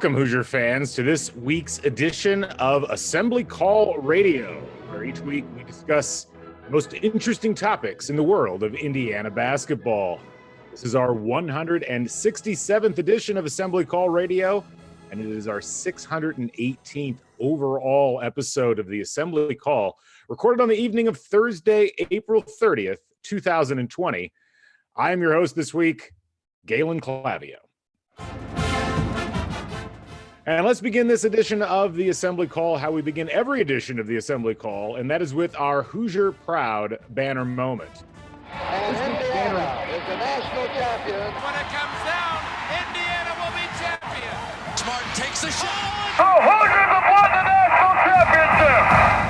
Welcome, Hoosier fans, to this week's edition of Assembly Call Radio, where each week we discuss the most interesting topics in the world of Indiana basketball. This is our 167th edition of Assembly Call Radio, and it is our 618th overall episode of the Assembly Call, recorded on the evening of Thursday, April 30th, 2020. I am your host this week, Galen Clavio. And let's begin this edition of the Assembly Call how we begin every edition of the Assembly Call, and that is with our Hoosier Proud banner moment. And Indiana is the national champion. When it comes down, Indiana will be champion. Smart takes the shot. The Hoosiers have won the national championship.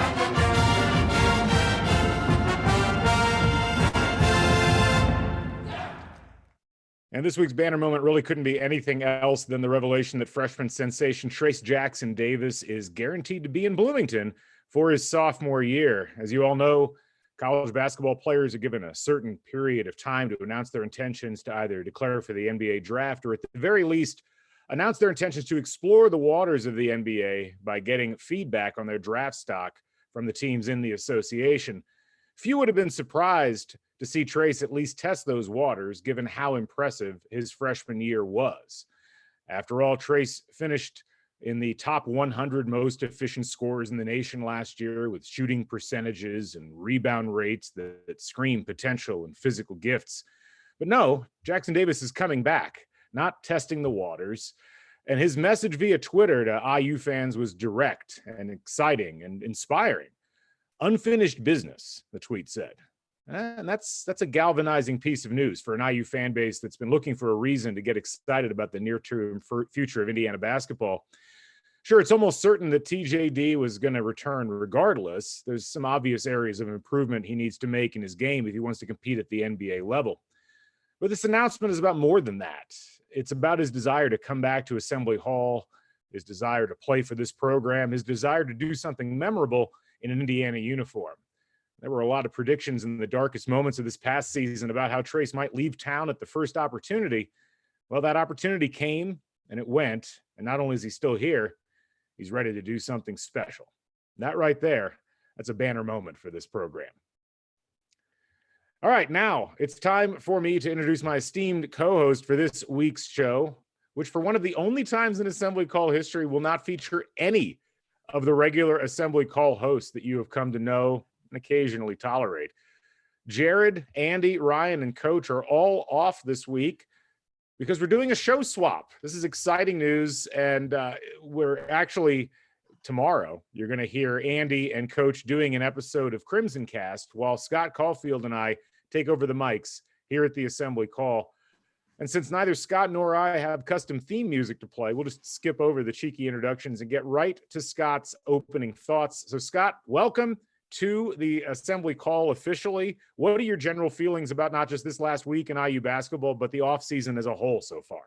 And this week's banner moment really couldn't be anything else than the revelation that freshman sensation Trayce Jackson-Davis is guaranteed to be in Bloomington for his sophomore year. As you all know, college basketball players are given a certain period of time to announce their intentions to either declare for the NBA draft or at the very least announce their intentions to explore the waters of the NBA by getting feedback on their draft stock from the teams in the association. Few would have been surprised to see Trayce at least test those waters, given how impressive his freshman year was. After all, Trayce finished in the top 100 most efficient scorers in the nation last year with shooting percentages and rebound rates that scream potential and physical gifts. But no, Jackson-Davis is coming back, not testing the waters. And his message via Twitter to IU fans was direct and exciting and inspiring. Unfinished business, the tweet said. And that's a galvanizing piece of news for an IU fan base that's been looking for a reason to get excited about the near-term future of Indiana basketball. Sure, it's almost certain that TJD was going to return regardless. There's some obvious areas of improvement he needs to make in his game if he wants to compete at the NBA level. But this announcement is about more than that. It's about his desire to come back to Assembly Hall, his desire to play for this program, his desire to do something memorable in an Indiana uniform. There were a lot of predictions in the darkest moments of this past season about how Trayce might leave town at the first opportunity. Well, that opportunity came and it went. And not only is he still here, he's ready to do something special. That right there, that's a banner moment for this program. All right, now it's time for me to introduce my esteemed co-host for this week's show, which for one of the only times in Assembly Call history will not feature any of the regular Assembly Call hosts that you have come to know and occasionally tolerate. Jared, Andy, Ryan, and Coach are all off this week because we're doing a show swap. This is exciting news, and we're actually, tomorrow, you're going to hear Andy and Coach doing an episode of CrimsonCast while Scott Caulfield and I take over the mics here at the Assembly Call. And since neither Scott nor I have custom theme music to play, we'll just skip over the cheeky introductions and get right to Scott's opening thoughts. So, Scott, welcome to the Assembly Call officially. What are your general feelings about not just this last week in IU basketball, but the offseason as a whole so far?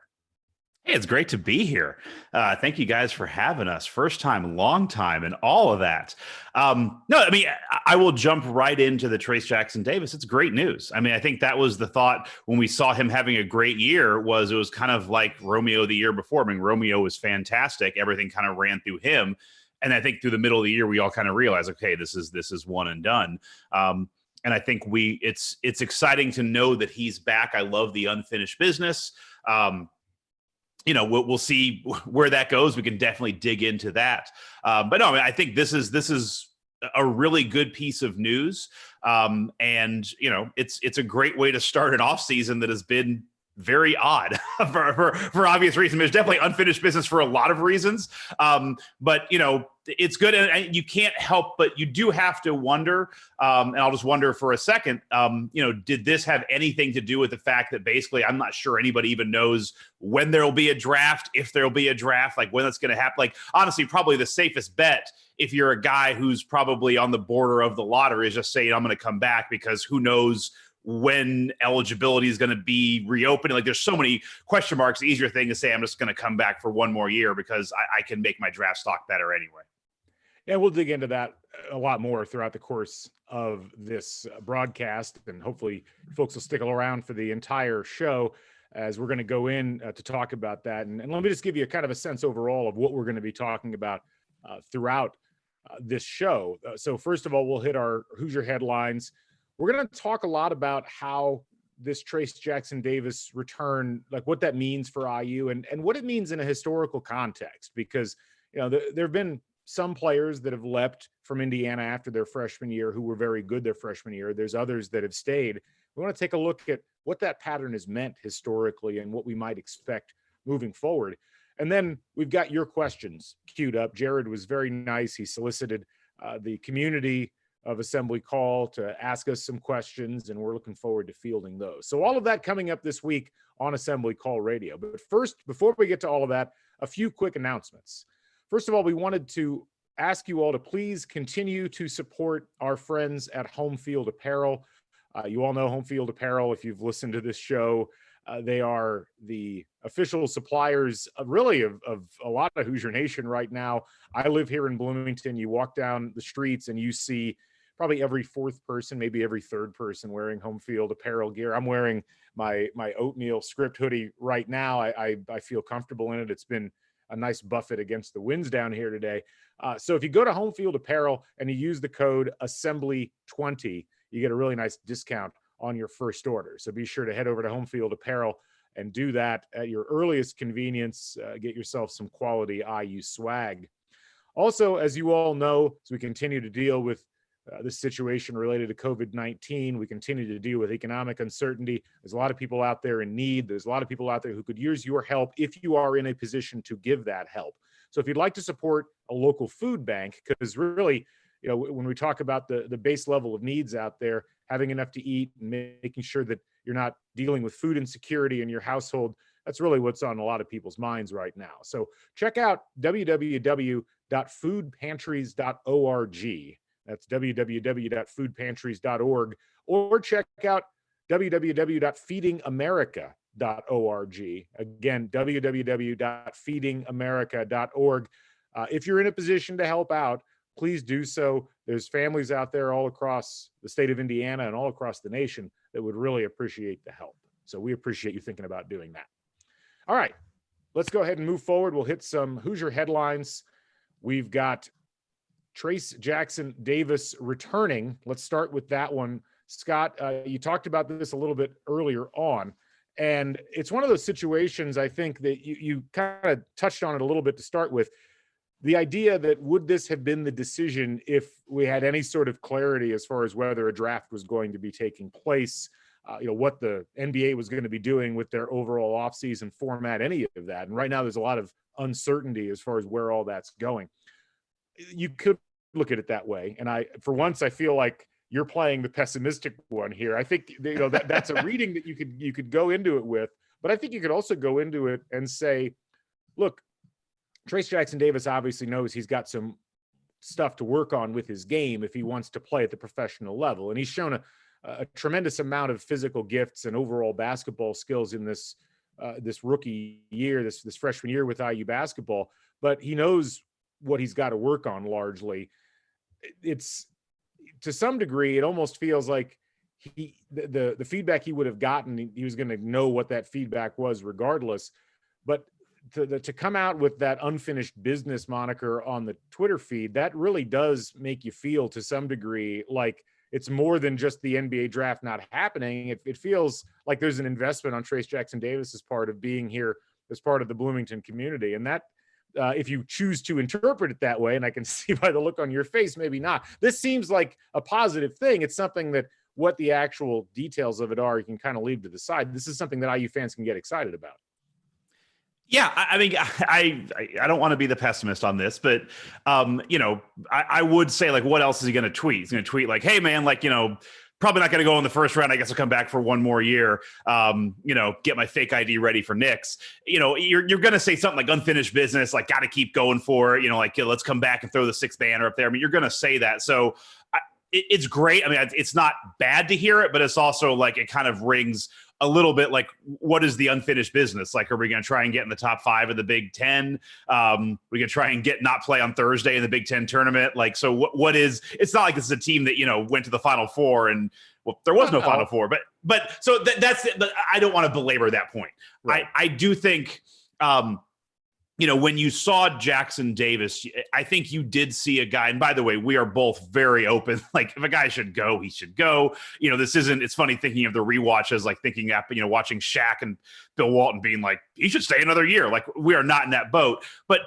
Hey, it's great to be here. Thank you guys for having us. First time, long time, and all of that. I will jump right into the Trayce Jackson-Davis. It's great news. I mean, I think that was the thought when we saw him having a great year it was kind of like Romeo the year before. I mean, Romeo was fantastic. Everything kind of ran through him. And I think through the middle of the year, we all kind of realized, okay, this is one and done. And I think it's exciting to know that he's back. I love the unfinished business. We'll see where that goes. We can definitely dig into that. But no, I mean, I think this is a really good piece of news. And it's a great way to start an off season that has been very odd for obvious reasons. There's definitely unfinished business for a lot of reasons. But it's good. And you can't help, but you do have to wonder, and I'll just wonder for a second, did this have anything to do with the fact that basically, I'm not sure anybody even knows when there'll be a draft, if there'll be a draft, like when that's going to happen. Like, honestly, probably the safest bet if you're a guy who's probably on the border of the lottery is just saying, I'm going to come back because who knows when eligibility is going to be reopened. Like, there's so many question marks. The easier thing to say, I'm just going to come back for one more year because I can make my draft stock better anyway. Yeah, we'll dig into that a lot more throughout the course of this broadcast, and hopefully folks will stick around for the entire show. as we're going to go in to talk about that. And let me just give you a kind of a sense overall of what we're going to be talking about throughout this show. So first of all, we'll hit our Hoosier headlines. We're going to talk a lot about how this Trayce Jackson-Davis return, like what that means for IU and what it means in a historical context, because, you know, there have been some players that have leapt from Indiana after their freshman year who were very good their freshman year. There's others that have stayed. We want to take a look at what that pattern has meant historically and what we might expect moving forward. And then we've got your questions queued up. Jared was very nice. He solicited the community of Assembly Call to ask us some questions, and we're looking forward to fielding those. So all of that coming up this week on Assembly Call Radio. But first, before we get to all of that, a few quick announcements. First of all, we wanted to ask you all to please continue to support our friends at Home Field Apparel. You all know Home Field Apparel if you've listened to this show. They are the official suppliers of a lot of Hoosier Nation right now. I live here in Bloomington. You walk down the streets and you see probably every fourth person, maybe every third person wearing Home Field Apparel gear. I'm wearing my oatmeal script hoodie right now. I feel comfortable in it. It's been a nice buffet against the winds down here today. So if you go to Home Field Apparel and you use the code Assembly20, you get a really nice discount on your first order. So be sure to head over to Home Field Apparel and do that at your earliest convenience. Get yourself some quality IU swag. Also, as you all know, as we continue to deal with this situation related to COVID-19, we continue to deal with economic uncertainty. There's a lot of people out there in need. There's a lot of people out there who could use your help if you are in a position to give that help. So if you'd like to support a local food bank, because really, you know, when we talk about the base level of needs out there, having enough to eat and making sure that you're not dealing with food insecurity in your household, that's really what's on a lot of people's minds right now. So check out www.foodpantries.org. That's www.foodpantries.org, or check out www.feedingamerica.org. Again, www.feedingamerica.org. If you're in a position to help out, please do so. There's families out there all across the state of Indiana and all across the nation that would really appreciate the help. So we appreciate you thinking about doing that. All right, let's go ahead and move forward. We'll hit some Hoosier headlines. We've got Trayce Jackson-Davis returning. Let's start with that one. Scott, you talked about this a little bit earlier on, and it's one of those situations, I think, that you kind of touched on it a little bit to start with. The idea that would this have been the decision if we had any sort of clarity as far as whether a draft was going to be taking place, what the NBA was going to be doing with their overall offseason format, any of that. And right now there's a lot of uncertainty as far as where all that's going. You could look at it that way. And for once, I feel like you're playing the pessimistic one here. I think, that's a reading that you could go into it with, but I think you could also go into it and say, look, Trayce Jackson-Davis obviously knows he's got some stuff to work on with his game if he wants to play at the professional level. And he's shown a tremendous amount of physical gifts and overall basketball skills in this rookie year, this freshman year with IU basketball, but he knows what he's got to work on largely. It's, to some degree, it almost feels like the feedback he would have gotten, he was going to know what that feedback was regardless. But to come out with that unfinished business moniker on the Twitter feed, that really does make you feel to some degree like it's more than just the NBA draft not happening. It feels like there's an investment on Trayce Jackson-Davis as part of being here as part of the Bloomington community. And that, if you choose to interpret it that way, and I can see by the look on your face, maybe not. This seems like a positive thing. It's something that what the actual details of it are, you can kind of leave to the side. This is something that IU fans can get excited about. Yeah, I mean, I don't want to be the pessimist on this, but, I would say, like, what else is he going to tweet? He's going to tweet like, hey, man, like, probably not going to go in the first round. I guess I'll come back for one more year, get my fake ID ready for Knicks. You're going to say something like unfinished business, like got to keep going for it, let's come back and throw the sixth banner up there. I mean, you're going to say that. So it's great. I mean, it's not bad to hear it, but it's also like it kind of rings a little bit like, what is the unfinished business? Like, are we going to try and get in the top 5 of the Big Ten? We can try and not play on Thursday in the Big Ten tournament. Like, so what is, it's not like this is a team that, went to the Final Four and Well, there was no Well, Final Four, but so that's it. But I don't want to belabor that point. Right. I do think, when you saw Jackson Davis, I think you did see a guy. And by the way, we are both very open. Like, if a guy should go, he should go. This isn't. It's funny thinking of the rewatches, like thinking up, watching Shaq and Bill Walton being like, he should stay another year. Like, we are not in that boat, but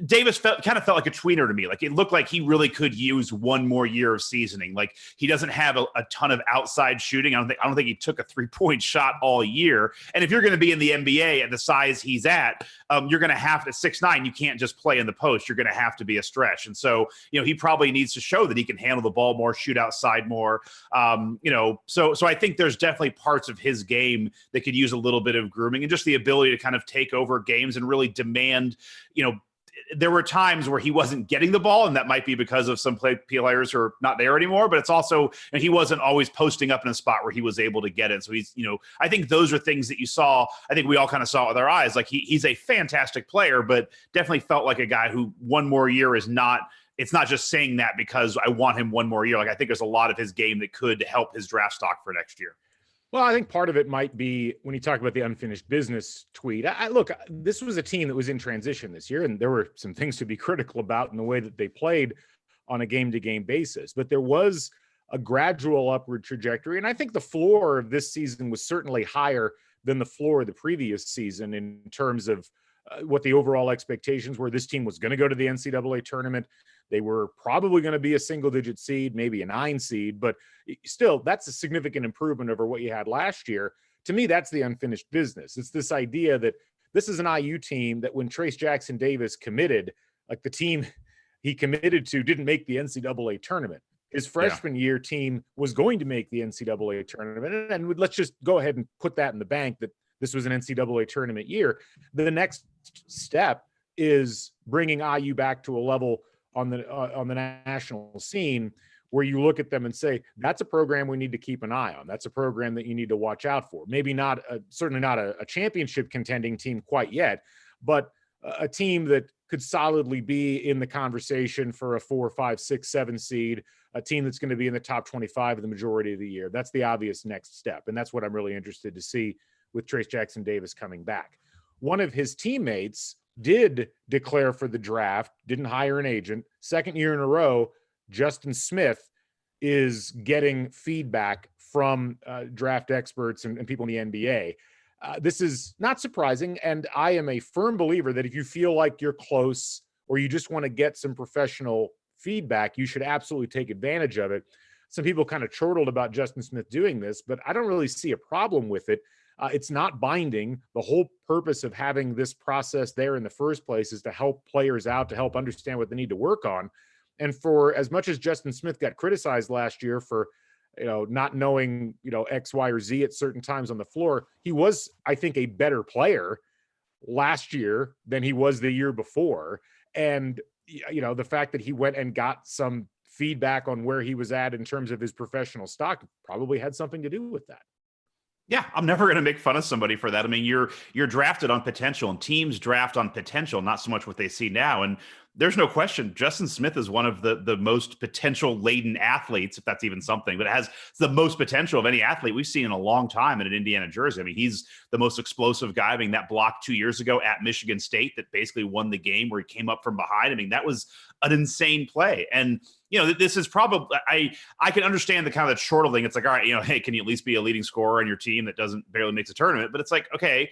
Davis kind of felt like a tweener to me. Like, it looked like he really could use one more year of seasoning. Like, he doesn't have a ton of outside shooting. I don't think he took a 3-point shot all year. And if you're going to be in the NBA at the size he's at, you're going to have to 6'9". You can't just play in the post. You're going to have to be a stretch. And so, he probably needs to show that he can handle the ball more, shoot outside more. So I think there's definitely parts of his game that could use a little bit of grooming, and just the ability to kind of take over games and really demand, there were times where he wasn't getting the ball, and that might be because of some players who are not there anymore, but it's also, and he wasn't always posting up in a spot where he was able to get it. So he's, I think those are things that you saw. I think we all kind of saw it with our eyes. Like, he's a fantastic player, but definitely felt like a guy who one more year is not, it's not just saying that because I want him one more year. Like, I think there's a lot of his game that could help his draft stock for next year. Well, I think part of it might be when you talk about the unfinished business tweet. Look, this was a team that was in transition this year, and there were some things to be critical about in the way that they played on a game-to-game basis. But there was a gradual upward trajectory, and I think the floor of this season was certainly higher than the floor of the previous season in terms of what the overall expectations were. This team was going to go to the NCAA tournament. They were probably going to be a single-digit seed, maybe a 9 seed, but still, that's a significant improvement over what you had last year. To me, that's the unfinished business. It's this idea that this is an IU team that when Trayce Jackson Davis committed, like the team he committed to didn't make the NCAA tournament. His freshman year team was going to make the NCAA tournament, and let's just go ahead and put that in the bank that this was an NCAA tournament year. The next step is bringing IU back to a level on the national scene where you look at them and say, that's a program we need to keep an eye on. That's a program that you need to watch out for. Maybe not, certainly not a championship contending team quite yet, but a team that could solidly be in the conversation for a 4, 5, 6, 7 seed, a team that's going to be in the top 25 of the majority of the year. That's the obvious next step. And that's what I'm really interested to see with Trayce Jackson Davis coming back. One of his teammates did declare for the draft, didn't hire an agent. Second year in a row, Justin Smith is getting feedback from draft experts and people in the NBA. This is not surprising, and I am a firm believer that if you feel like you're close or you just want to get some professional feedback, you should absolutely take advantage of it. Some people kind of chortled about Justin Smith doing this, but I don't really see a problem with it. It's not binding. The whole purpose of having this process there in the first place is to help players out, to help understand what they need to work on. And for as much as Justin Smith got criticized last year for, not knowing, X, Y, or Z at certain times on the floor, he was, I think, a better player last year than he was the year before. And, the fact that he went and got some feedback on where he was at in terms of his professional stock probably had something to do with that. Yeah, I'm never going to make fun of somebody for that. I mean, you're drafted on potential, and teams draft on potential, not so much what they see now. And there's no question, Justin Smith is one of the most potential-laden athletes, if that's even something, but it has the most potential of any athlete we've seen in a long time in an Indiana jersey. I mean, he's the most explosive guy. I mean, that block 2 years ago at Michigan State that basically won the game where he came up from behind. I mean, that was an insane play. And this is probably, I can understand the kind of the chortle thing. It's like, all right, hey, can you at least be a leading scorer on your team that barely makes a tournament? But it's like, okay,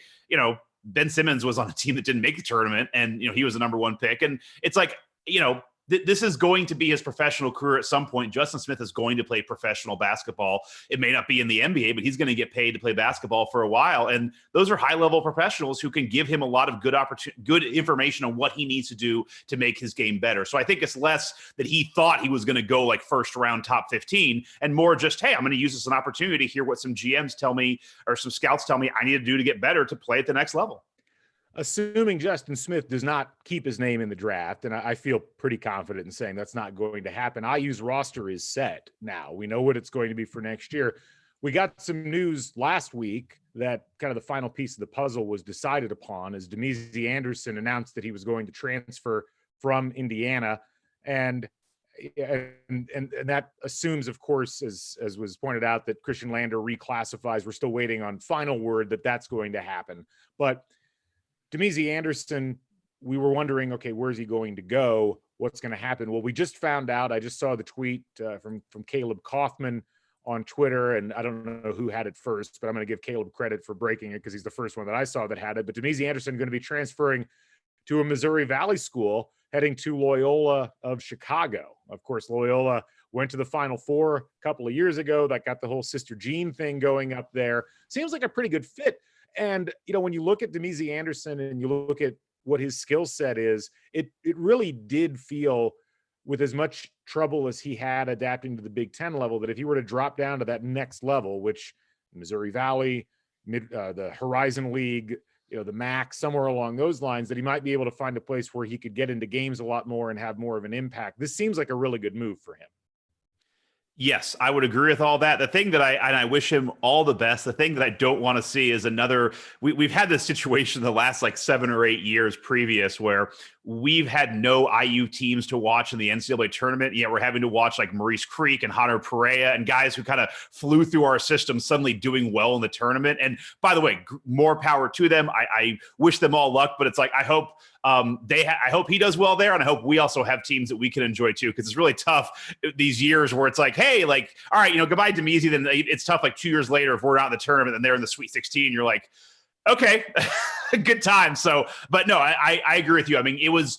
Ben Simmons was on a team that didn't make the tournament, and he was the number 1 pick. And it's like, this is going to be his professional career at some point. Justin Smith is going to play professional basketball. It may not be in the NBA, but he's going to get paid to play basketball for a while. And those are high-level professionals who can give him a lot of good information on what he needs to do to make his game better. So I think it's less that he thought he was going to go like first round top 15 and more just, hey, I'm going to use this as an opportunity to hear what some GMs tell me or some scouts tell me I need to do to get better to play at the next level. Assuming Justin Smith does not keep his name in the draft, and I feel pretty confident in saying that's not going to happen. IU's roster is set now. We know what it's going to be for next year. We got some news last week that kind of the final piece of the puzzle was decided upon as Demezy Anderson announced that he was going to transfer from Indiana. And and that assumes, of course, as was pointed out, that Christian Lander reclassifies. We're still waiting on final word that that's going to happen. But Demezy Anderson, we were wondering, okay, where's he going to go? What's going to happen? Well, we just found out. I just saw the tweet from Caleb Kaufman on Twitter, and I don't know who had it first, but I'm going to give Caleb credit for breaking it because he's the first one that I saw that had it. But Demezy Anderson going to be transferring to a Missouri Valley school, heading to Loyola of Chicago. Of course, Loyola went to the Final Four a couple of years ago. That got the whole Sister Jean thing going up there. Seems like a pretty good fit. And, when you look at Demezy Anderson and you look at what his skill set is, it really did feel, with as much trouble as he had adapting to the Big Ten level, that if he were to drop down to that next level, which Missouri Valley, the Horizon League, the MAC, somewhere along those lines, that he might be able to find a place where he could get into games a lot more and have more of an impact. This seems like a really good move for him. Yes, I would agree with all that. The thing that I wish him all the best. The thing that I don't want to see is another. We've had this situation the last 7 or 8 years previous where we've had no IU teams to watch in the NCAA tournament. Yet we're having to watch Maurice Creek and Hunter Perea and guys who kind of flew through our system suddenly doing well in the tournament. And by the way, more power to them. I wish them all luck, but it's I hope I hope he does well there, and I hope we also have teams that we can enjoy too, because it's really tough these years where it's hey, all right, goodbye Demezy. Then it's tough 2 years later if we're not in the tournament and they're in the Sweet 16. You're okay, good time. So, but no, I agree with you. I mean, it was.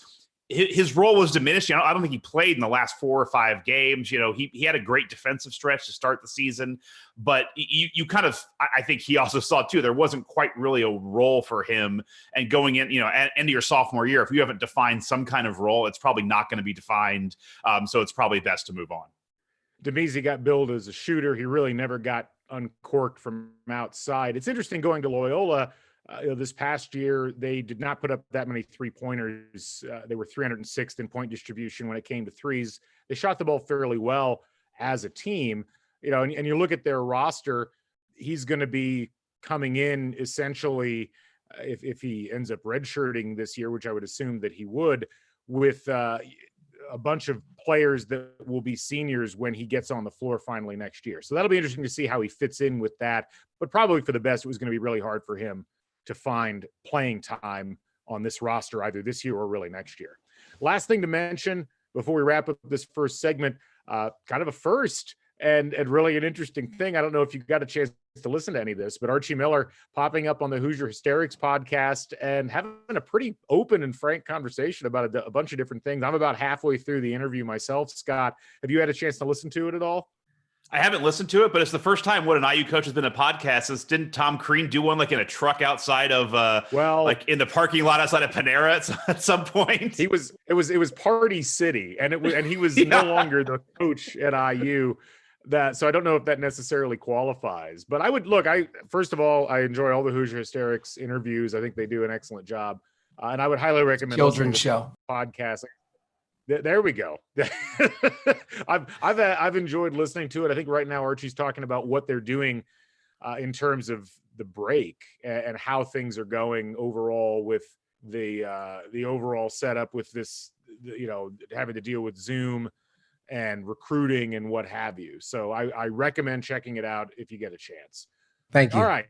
His role was diminished. I don't think he played in the last 4 or 5 games. He had a great defensive stretch to start the season, but you kind of, I think he also saw too, there wasn't quite really a role for him. And going in, into your sophomore year, if you haven't defined some kind of role, it's probably not going to be defined. So it's probably best to move on. Demezy got billed as a shooter. He really never got uncorked from outside. It's interesting going to Loyola. This past year, they did not put up that many three-pointers. They were 306th in point distribution when it came to threes. They shot the ball fairly well as a team, and you look at their roster, he's going to be coming in essentially, if he ends up redshirting this year, which I would assume that he would, with a bunch of players that will be seniors when he gets on the floor finally next year. So that'll be interesting to see how he fits in with that, but probably for the best, it was going to be really hard for him to find playing time on this roster either this year or really next year. Last thing to mention before we wrap up this first segment, kind of a first and really an interesting thing. I don't know if you got a chance to listen to any of this, but Archie Miller popping up on the Hoosier Hysterics podcast and having a pretty open and frank conversation about a bunch of different things. I'm about halfway through the interview myself. Scott, have you had a chance to listen to it at all? I haven't listened to it, but it's the first time an IU coach has been a podcast. Didn't Tom Crean do one in a truck outside of in the parking lot outside of Panera at some point? It was Party City, and he was no longer the coach at IU. So I don't know if that necessarily qualifies, but first of all, I enjoy all the Hoosier Hysterics interviews. I think they do an excellent job. And I would highly recommend children's show podcast. There we go. I've enjoyed listening to it. I think right now Archie's talking about what they're doing in terms of the break and how things are going overall with the overall setup with this, having to deal with Zoom and recruiting and what have you. So I recommend checking it out if you get a chance. Thank you. All right.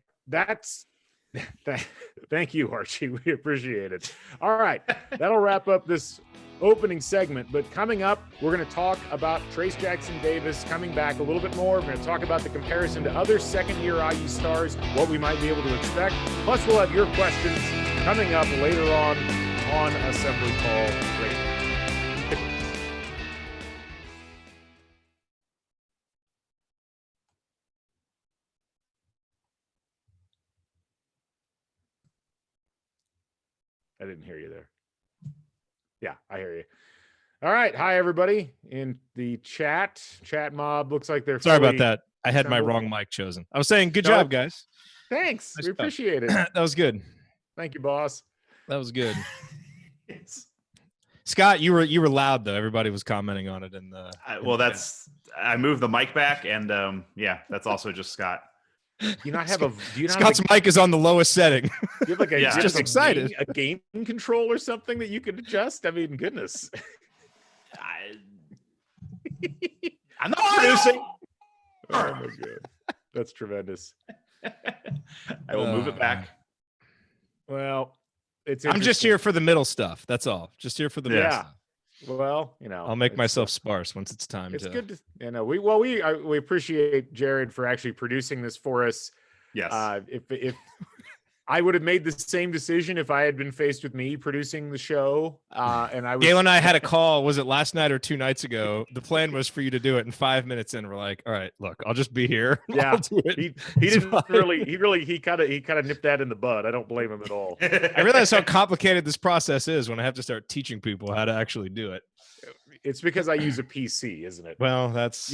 Thank you, Archie. We appreciate it. All right. That'll wrap up this opening segment, but coming up, we're going to talk about Trayce Jackson-Davis coming back a little bit more. We're going to talk about the comparison to other second-year IU stars, what we might be able to expect. Plus, we'll have your questions coming up later on Assembly Call Radio. I didn't hear you there. Yeah, I hear you. All right. Hi, everybody in the chat mob. Looks like they're sorry about that. I had my wrong mic chosen. I was saying, good job, guys. Thanks. Nice we appreciate it. That was good. Thank you, boss. That was good. Scott, you were loud though. Everybody was commenting on it in the. I moved the mic back, and that's also just Scott. Scott's mic is on the lowest setting. You have just excited. A game control or something that you could adjust. I mean, goodness. I'm not producing. Oh my god, that's tremendous. I will move it back. Well, I'm just here for the middle stuff. That's all. Just here for the middle stuff. Well, you know, I'll make myself sparse once it's time. It's good to, you know, we appreciate Jared for actually producing this for us. Yes. If I would have made the same decision if I had been faced with me producing the show. And I was Galen and I had a call. Was it last night or 2 nights ago? The plan was for you to do it in 5 minutes, and we're like, all right, look, I'll just be here. Yeah, he kind of nipped that in the bud. I don't blame him at all. I realize how complicated this process is when I have to start teaching people how to actually do it. It's because I use a PC, isn't it? Well, that's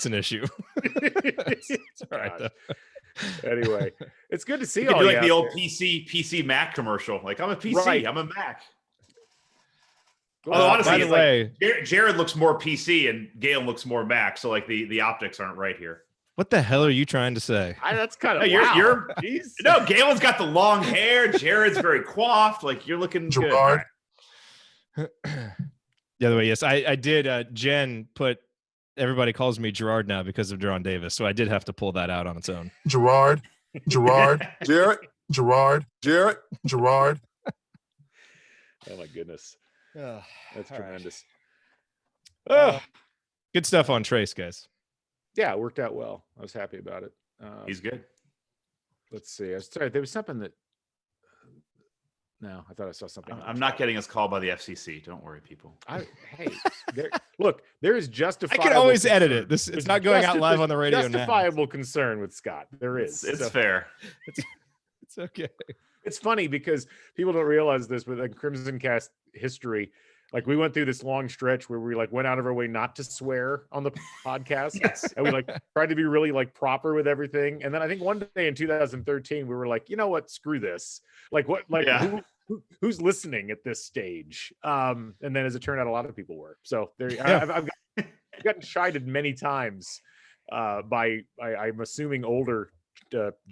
an issue. It's all right though. Anyway, it's good to see you all do like the old there. PC Mac commercial. Like, I'm a PC, right. I'm a Mac. Although honestly, by the way, like, Jared looks more PC and Galen looks more Mac, so like the optics aren't right here. What the hell are you trying to say? That's kind of you're no. Galen's got the long hair. Jared's very coiffed. Like, you're looking Gerard. good. The other way, yes, I did. Jen put. Everybody calls me Gerard now because of Deron Davis, so I did have to pull that out on its own. Gerard, Jared, Gerard. Oh my goodness, that's tremendous. Right. Good stuff on Trace, guys. Yeah, it worked out well. I was happy about it. He's good. Let's see. I was sorry, there was something that. No, I thought I saw something. I'm not getting us called by the FCC. Don't worry, people. Look, there is justifiable. I can always concern. edit it. It's not going out live on the radio now. Justifiable concern with Scott. There is. It's fair. It's okay. It's funny because people don't realize this, but like CrimsonCast history, like we went through this long stretch where we like went out of our way not to swear on the podcast. Yes. And we like tried to be really like proper with everything. And then I think one day in 2013, we were like, you know what? Screw this. Like what? Like who's listening at this stage? And then as it turned out, a lot of people were. So there, I've gotten chided many times by I'm assuming older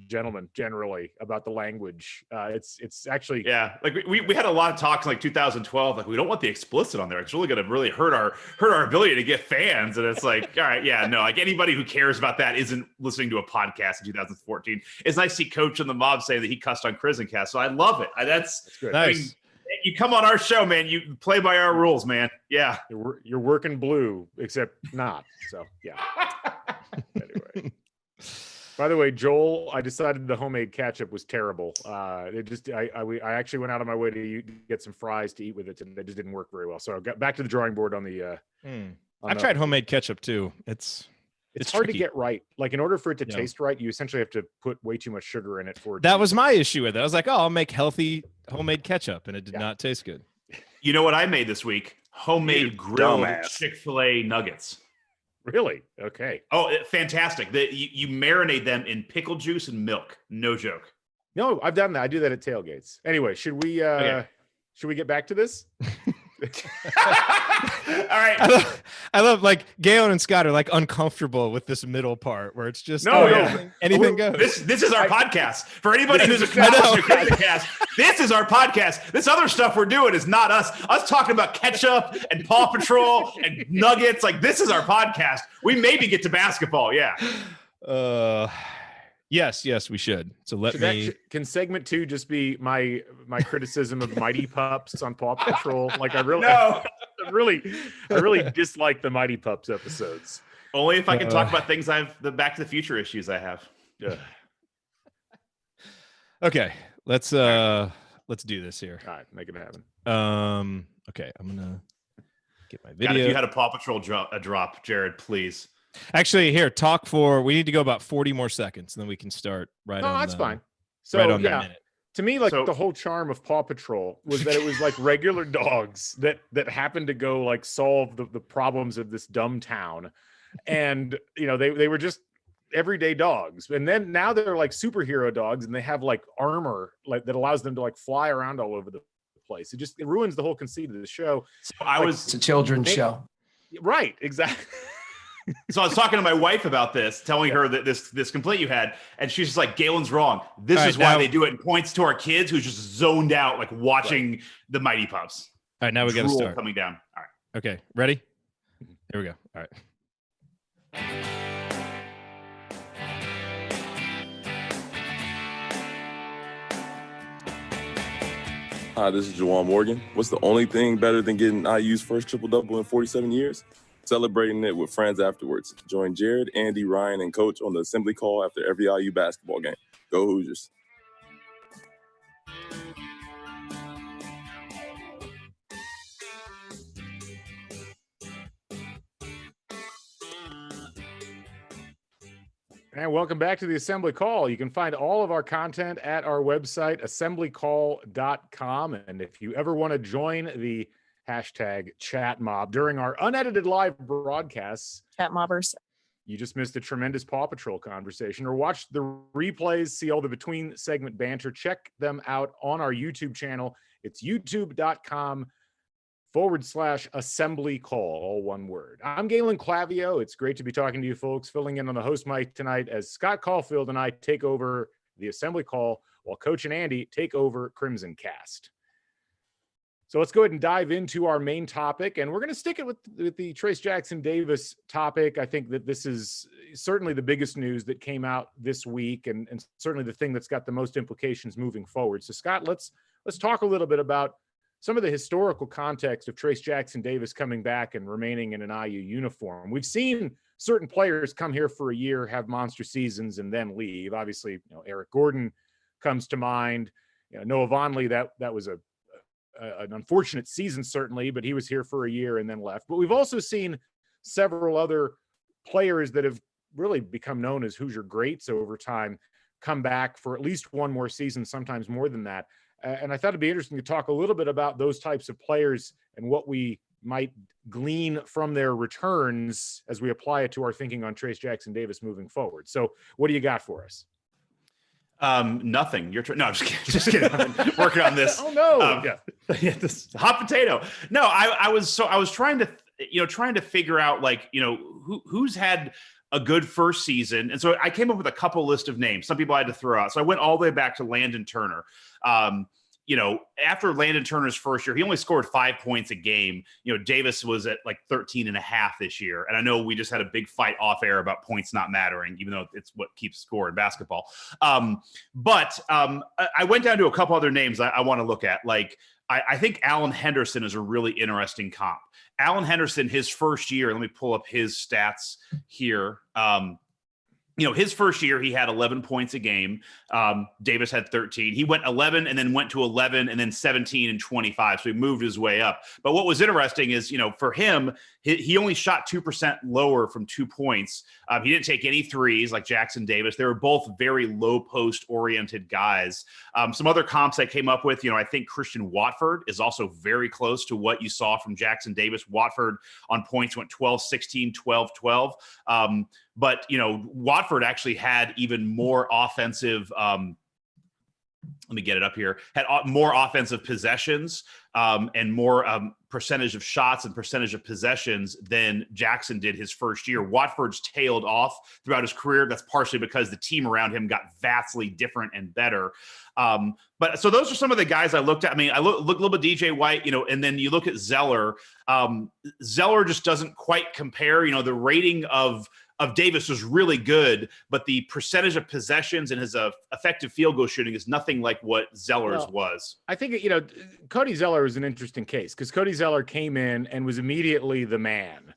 gentlemen generally about the language. It's actually like we had a lot of talks in like 2012. Like, we don't want the explicit on there. It's really going to really hurt our ability to get fans. And it's like, all right, no, like anybody who cares about that isn't listening to a podcast in 2014. It's nice to see Coach and the Mob say that he cussed on CrimsonCast. So I love it. That's good. Nice. I mean, you come on our show, man. You play by our rules, man. Yeah, you're working blue, except not. So yeah. Anyway. By the way, Joel, I decided the homemade ketchup was terrible. I actually went out of my way to get some fries to eat with it, and it just didn't work very well. So I got back to the drawing board on the. I've tried homemade ketchup too. It's hard tricky to get right. Like in order for it to taste right, you essentially have to put way too much sugar in it for it. That was my issue with it. I was like, oh, I'll make healthy homemade ketchup, and it did not taste good. You know what I made this week? Homemade grilled Chick-fil-A nuggets. Really? Okay. Oh, fantastic. You marinate them in pickle juice and milk. No joke. No, I've done that. I do that at tailgates. Anyway, should we get back to this? All right. I love like Galen and Scott are like uncomfortable with this middle part where it's just anything goes. This is our podcast. For anybody who's a podcast, this is our podcast. This other stuff we're doing is not us. Us talking about ketchup and Paw Patrol and nuggets. Like, this is our podcast. We maybe get to basketball. Yeah. Yes, we should. So can segment 2 just be my criticism of Mighty Pups on Paw Patrol? Like I really dislike the Mighty Pups episodes. Only if I can talk about things the Back to the Future issues I have. Yeah. Okay, let's do this here. All right, make it happen. Okay, I'm gonna get my video. God, if you had a Paw Patrol drop, Jared, please. Actually, here, we need to go about 40 more seconds, and then we can start that's fine. So right on that minute. To me, the whole charm of Paw Patrol was that it was like regular dogs that happened to go like solve the problems of this dumb town. And, you know, they were just everyday dogs. And then now they're like superhero dogs, and they have like armor like that allows them to like fly around all over the place. It ruins the whole conceit of the show. So it's a children's show. Right, exactly. So I was talking to my wife about this, telling her that this complaint you had, and she's just like, Galen's wrong. This is why they do it, and points to our kids who's just zoned out, like watching the Mighty Pups. All right, now we got to start. Coming down. All right. Okay, ready? Here we go. All right. Hi, this is Jawan Morgan. What's the only thing better than getting IU's first triple-double in 47 years? Celebrating it with friends afterwards. Join Jared, Andy, Ryan, and Coach on the assembly call after every IU basketball game. Go Hoosiers. And welcome back to the Assembly Call. You can find all of our content at our website, assemblycall.com. And if you ever want to join the hashtag chat mob during our unedited live broadcasts, Chat mobbers. you just missed a tremendous Paw Patrol conversation, or watch the replays, see all the between segment banter, check them out on our YouTube channel. It's youtube.com/assembly call, all one word. I'm Galen Clavio. It's great to be talking to you folks, filling in on the host mic tonight as Scott Caulfield and I take over the Assembly Call while Coach and Andy take over CrimsonCast. So let's go ahead and dive into our main topic, and we're going to stick it with the Trayce Jackson-Davis topic. I think that this is certainly the biggest news that came out this week, and certainly the thing that's got the most implications moving forward. So Scott, let's talk a little bit about some of the historical context of Trayce Jackson-Davis coming back and remaining in an IU uniform. We've seen certain players come here for a year, have monster seasons, and then leave. Obviously, Eric Gordon comes to mind. Noah Vonleh, that was an unfortunate season, certainly, but he was here for a year and then left. But we've also seen several other players that have really become known as Hoosier greats over time come back for at least one more season, sometimes more than that. And I thought it'd be interesting to talk a little bit about those types of players and what we might glean from their returns as we apply it to our thinking on Trayce Jackson-Davis moving forward. So what do you got for us? Nothing. No, I'm just kidding. I'm working on this. Oh no. Yeah, this hot potato. No, I was trying to, trying to figure out who's had a good first season. And so I came up with a couple list of names. Some people I had to throw out. So I went all the way back to Landon Turner. After Landon Turner's first year, he only scored 5 points a game. Davis was at 13.5 this year. And I know we just had a big fight off air about points not mattering, even though it's what keeps score in basketball. But I went down to a couple other names I want to look at. I think Alan Henderson is a really interesting comp. Alan Henderson, his first year, let me pull up his stats here. His first year, he had 11 points a game. Davis had 13. He went 11 and then went to 11 and then 17 and 25. So he moved his way up. But what was interesting is, for him, he only shot 2% lower from 2 points. He didn't take any threes like Jackson Davis. They were both very low post oriented guys. Some other comps I came up with, I think Christian Watford is also very close to what you saw from Jackson Davis. Watford on points went 12, 16, 12, 12. But, Watford actually had even more offensive, let me get it up here, had more offensive possessions and more percentage of shots and percentage of possessions than Jackson did his first year. Watford's tailed off throughout his career. That's partially because the team around him got vastly different and better. But so those are some of the guys I looked at. I mean, I look a little bit DJ White, and then you look at Zeller. Zeller just doesn't quite compare. The rating of Davis was really good, but the percentage of possessions and his effective field goal shooting is nothing like what Zeller's was. I think, Cody Zeller is an interesting case because Cody Zeller came in and was immediately the man.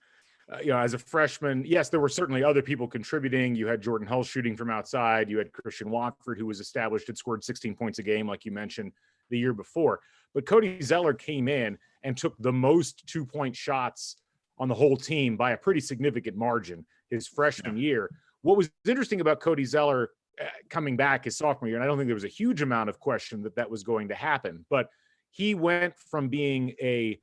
As a freshman, yes, there were certainly other people contributing. You had Jordan Hull shooting from outside. You had Christian Watford, who was established, had scored 16 points a game, like you mentioned, the year before. But Cody Zeller came in and took the most 2-point shots on the whole team by a pretty significant margin his freshman year. What was interesting about Cody Zeller coming back his sophomore year, and I don't think there was a huge amount of question that was going to happen, but he went from being a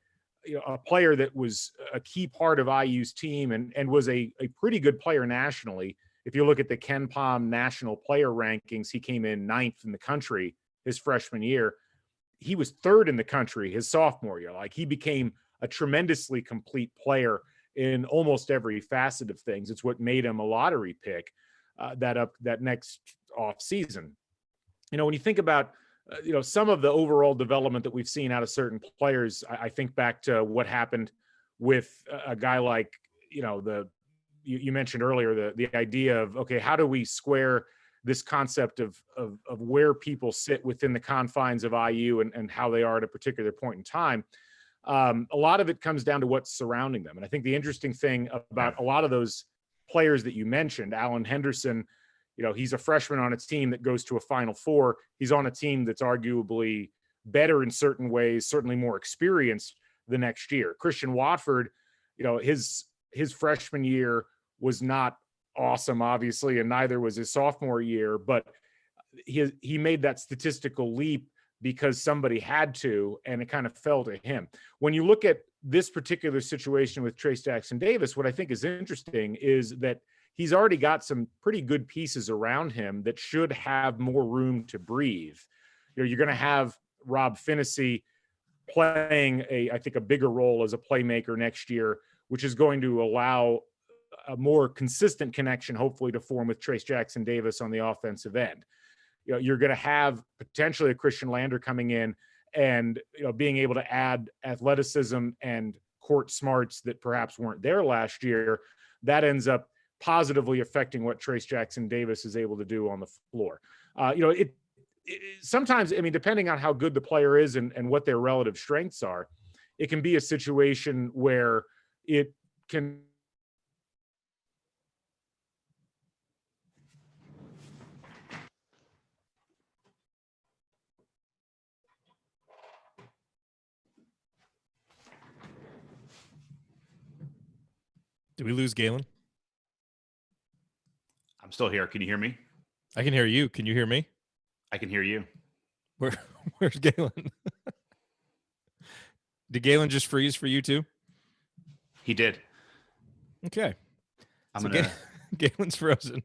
player that was a key part of IU's team and was a pretty good player nationally. If you look at the KenPom national player rankings, he came in 9th in the country his freshman year. He was 3rd in the country his sophomore year. He became a tremendously complete player in almost every facet of things. It's what made him a lottery pick that next off season. When you think about some of the overall development that we've seen out of certain players, I think back to what happened with a guy like you mentioned earlier the idea of, okay, how do we square this concept of where people sit within the confines of IU and how they are at a particular point in time. A lot of it comes down to what's surrounding them. And I think the interesting thing about a lot of those players that you mentioned, Alan Henderson, he's a freshman on a team that goes to a Final Four. He's on a team that's arguably better in certain ways, certainly more experienced the next year. Christian Watford, his freshman year was not awesome, obviously, and neither was his sophomore year, but he made that statistical leap because somebody had to, and it kind of fell to him. When you look at this particular situation with Trayce Jackson-Davis, what I think is interesting is that he's already got some pretty good pieces around him that should have more room to breathe. You're going to have Rob Finney playing I think a bigger role as a playmaker next year, which is going to allow a more consistent connection, hopefully, to form with Trayce Jackson-Davis on the offensive end. You're going to have potentially a Christian Lander coming in and being able to add athleticism and court smarts that perhaps weren't there last year. That ends up positively affecting what Trayce Jackson-Davis is able to do on the floor. Sometimes, depending on how good the player is and what their relative strengths are, it can be a situation where it can. Did we lose Galen? I'm still here. Can you hear me? I can hear you. Can you hear me? I can hear you. Where's Galen? Did Galen just freeze for you too? He did. Okay. Galen's frozen.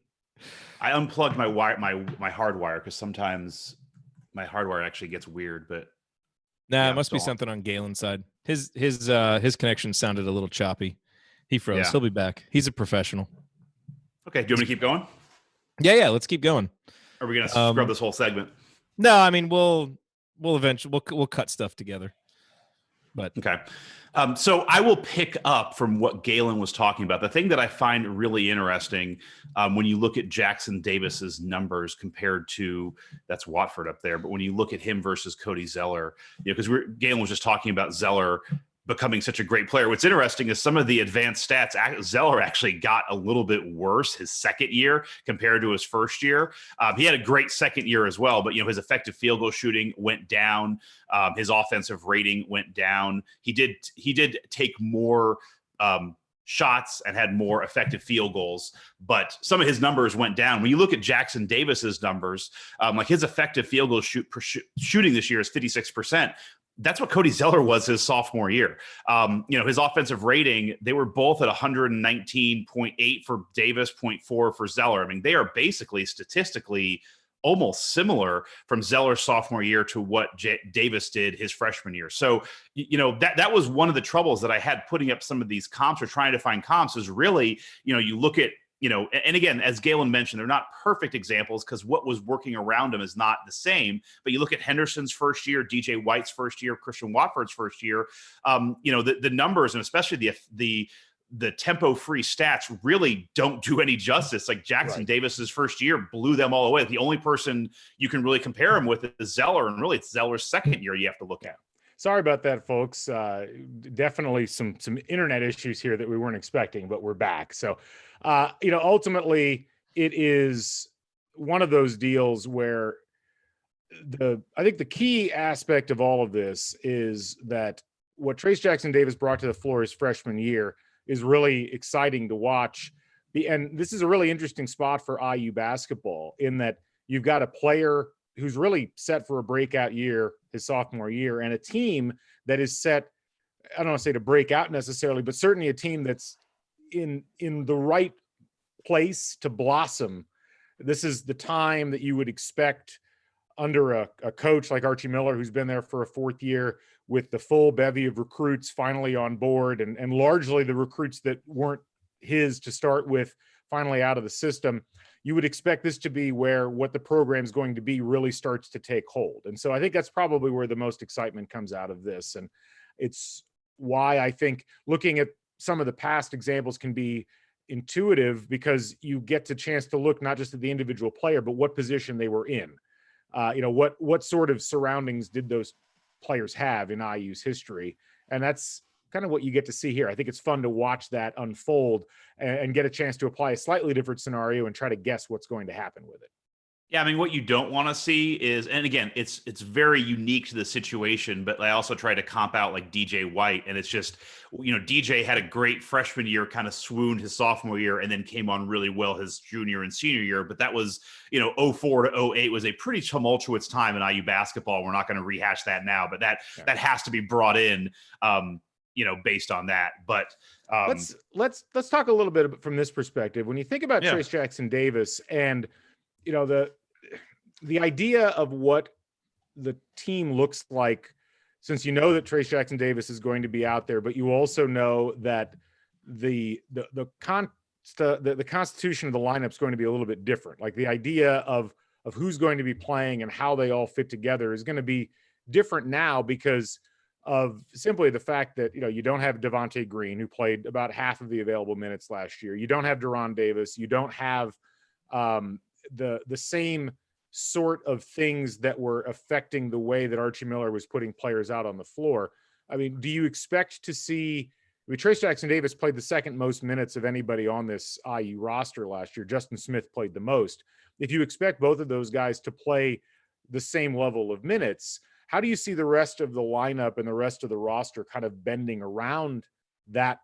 I unplugged my wire, my hard wire, because sometimes my hardwire actually gets weird. But it must be something on Galen's side. His connection sounded a little choppy. He froze. Yeah. He'll be back. He's a professional. Okay. Do you want me to keep going? Yeah. Let's keep going. Or are we gonna scrub this whole segment? No, we'll eventually we'll cut stuff together. But okay. So I will pick up from what Galen was talking about. The thing that I find really interesting when you look at Jackson-Davis's numbers compared to, that's Watford up there, but when you look at him versus Cody Zeller, because Galen was just talking about Zeller becoming such a great player. What's interesting is some of the advanced stats, Zeller actually got a little bit worse his second year compared to his first year. He had a great second year as well, but his effective field goal shooting went down. His offensive rating went down. He did take more shots and had more effective field goals, but some of his numbers went down. When you look at Jackson-Davis's numbers, like his effective field goal shooting this year is 56%. That's what Cody Zeller was his sophomore year. His offensive rating, they were both at 119.8 for Davis, 0.4 for Zeller. They are basically statistically almost similar from Zeller's sophomore year to what Davis did his freshman year. So, that was one of the troubles that I had putting up some of these comps or trying to find comps is really, you look at, and again, as Galen mentioned, they're not perfect examples because what was working around them is not the same. But you look at Henderson's first year, DJ White's first year, Christian Watford's first year, the numbers and especially the tempo-free stats really don't do any justice. Like Jackson-Davis's first year blew them all away. The only person you can really compare him with is Zeller, and really it's Zeller's second year you have to look at. Sorry about that, folks. Definitely some internet issues here that we weren't expecting, but we're back. So, ultimately, it is one of those deals where I think the key aspect of all of this is that what Trayce Jackson-Davis brought to the floor his freshman year is really exciting to watch. And this is a really interesting spot for IU basketball in that you've got a player who's really set for a breakout year his sophomore year, and a team that is set, I don't want to say to break out necessarily, but certainly a team that's in the right place to blossom. This is the time that you would expect under a coach like Archie Miller, who's been there for a fourth year with the full bevy of recruits finally on board, and largely the recruits that weren't his to start with finally out of the system. You would expect this to be where what the program is going to be really starts to take hold. And so I think that's probably where the most excitement comes out of this. And it's why I think looking at some of the past examples can be intuitive because you get the chance to look not just at the individual player, but what position they were in. What sort of surroundings did those players have in IU's history? And that's kind of what you get to see here. I think it's fun to watch that unfold and get a chance to apply a slightly different scenario and try to guess what's going to happen with it. Yeah, I mean, what you don't want to see is, and again, it's very unique to the situation, but I also try to comp out like DJ White, and it's just, DJ had a great freshman year, kind of swooned his sophomore year, and then came on really well his junior and senior year. But that was, 04 to 08 was a pretty tumultuous time in IU basketball. We're not going to rehash that now, but that has to be brought in, based on that. But let's talk a little bit from this perspective. When you think about Trace Jackson Davis and the idea of what the team looks like, since you know that Trace Jackson Davis is going to be out there, but you also know that the constitution of the lineup is going to be a little bit different. Like the idea of who's going to be playing and how they all fit together is going to be different now because of simply the fact that, you don't have Devontae Green, who played about half of the available minutes last year. You don't have Deron Davis. You don't have the same sort of things that were affecting the way that Archie Miller was putting players out on the floor. I mean, do you expect to see Trace Jackson Davis played the second most minutes of anybody on this IU roster last year. Justin Smith played the most. If you expect both of those guys to play the same level of minutes, how do you see the rest of the lineup and the rest of the roster kind of bending around that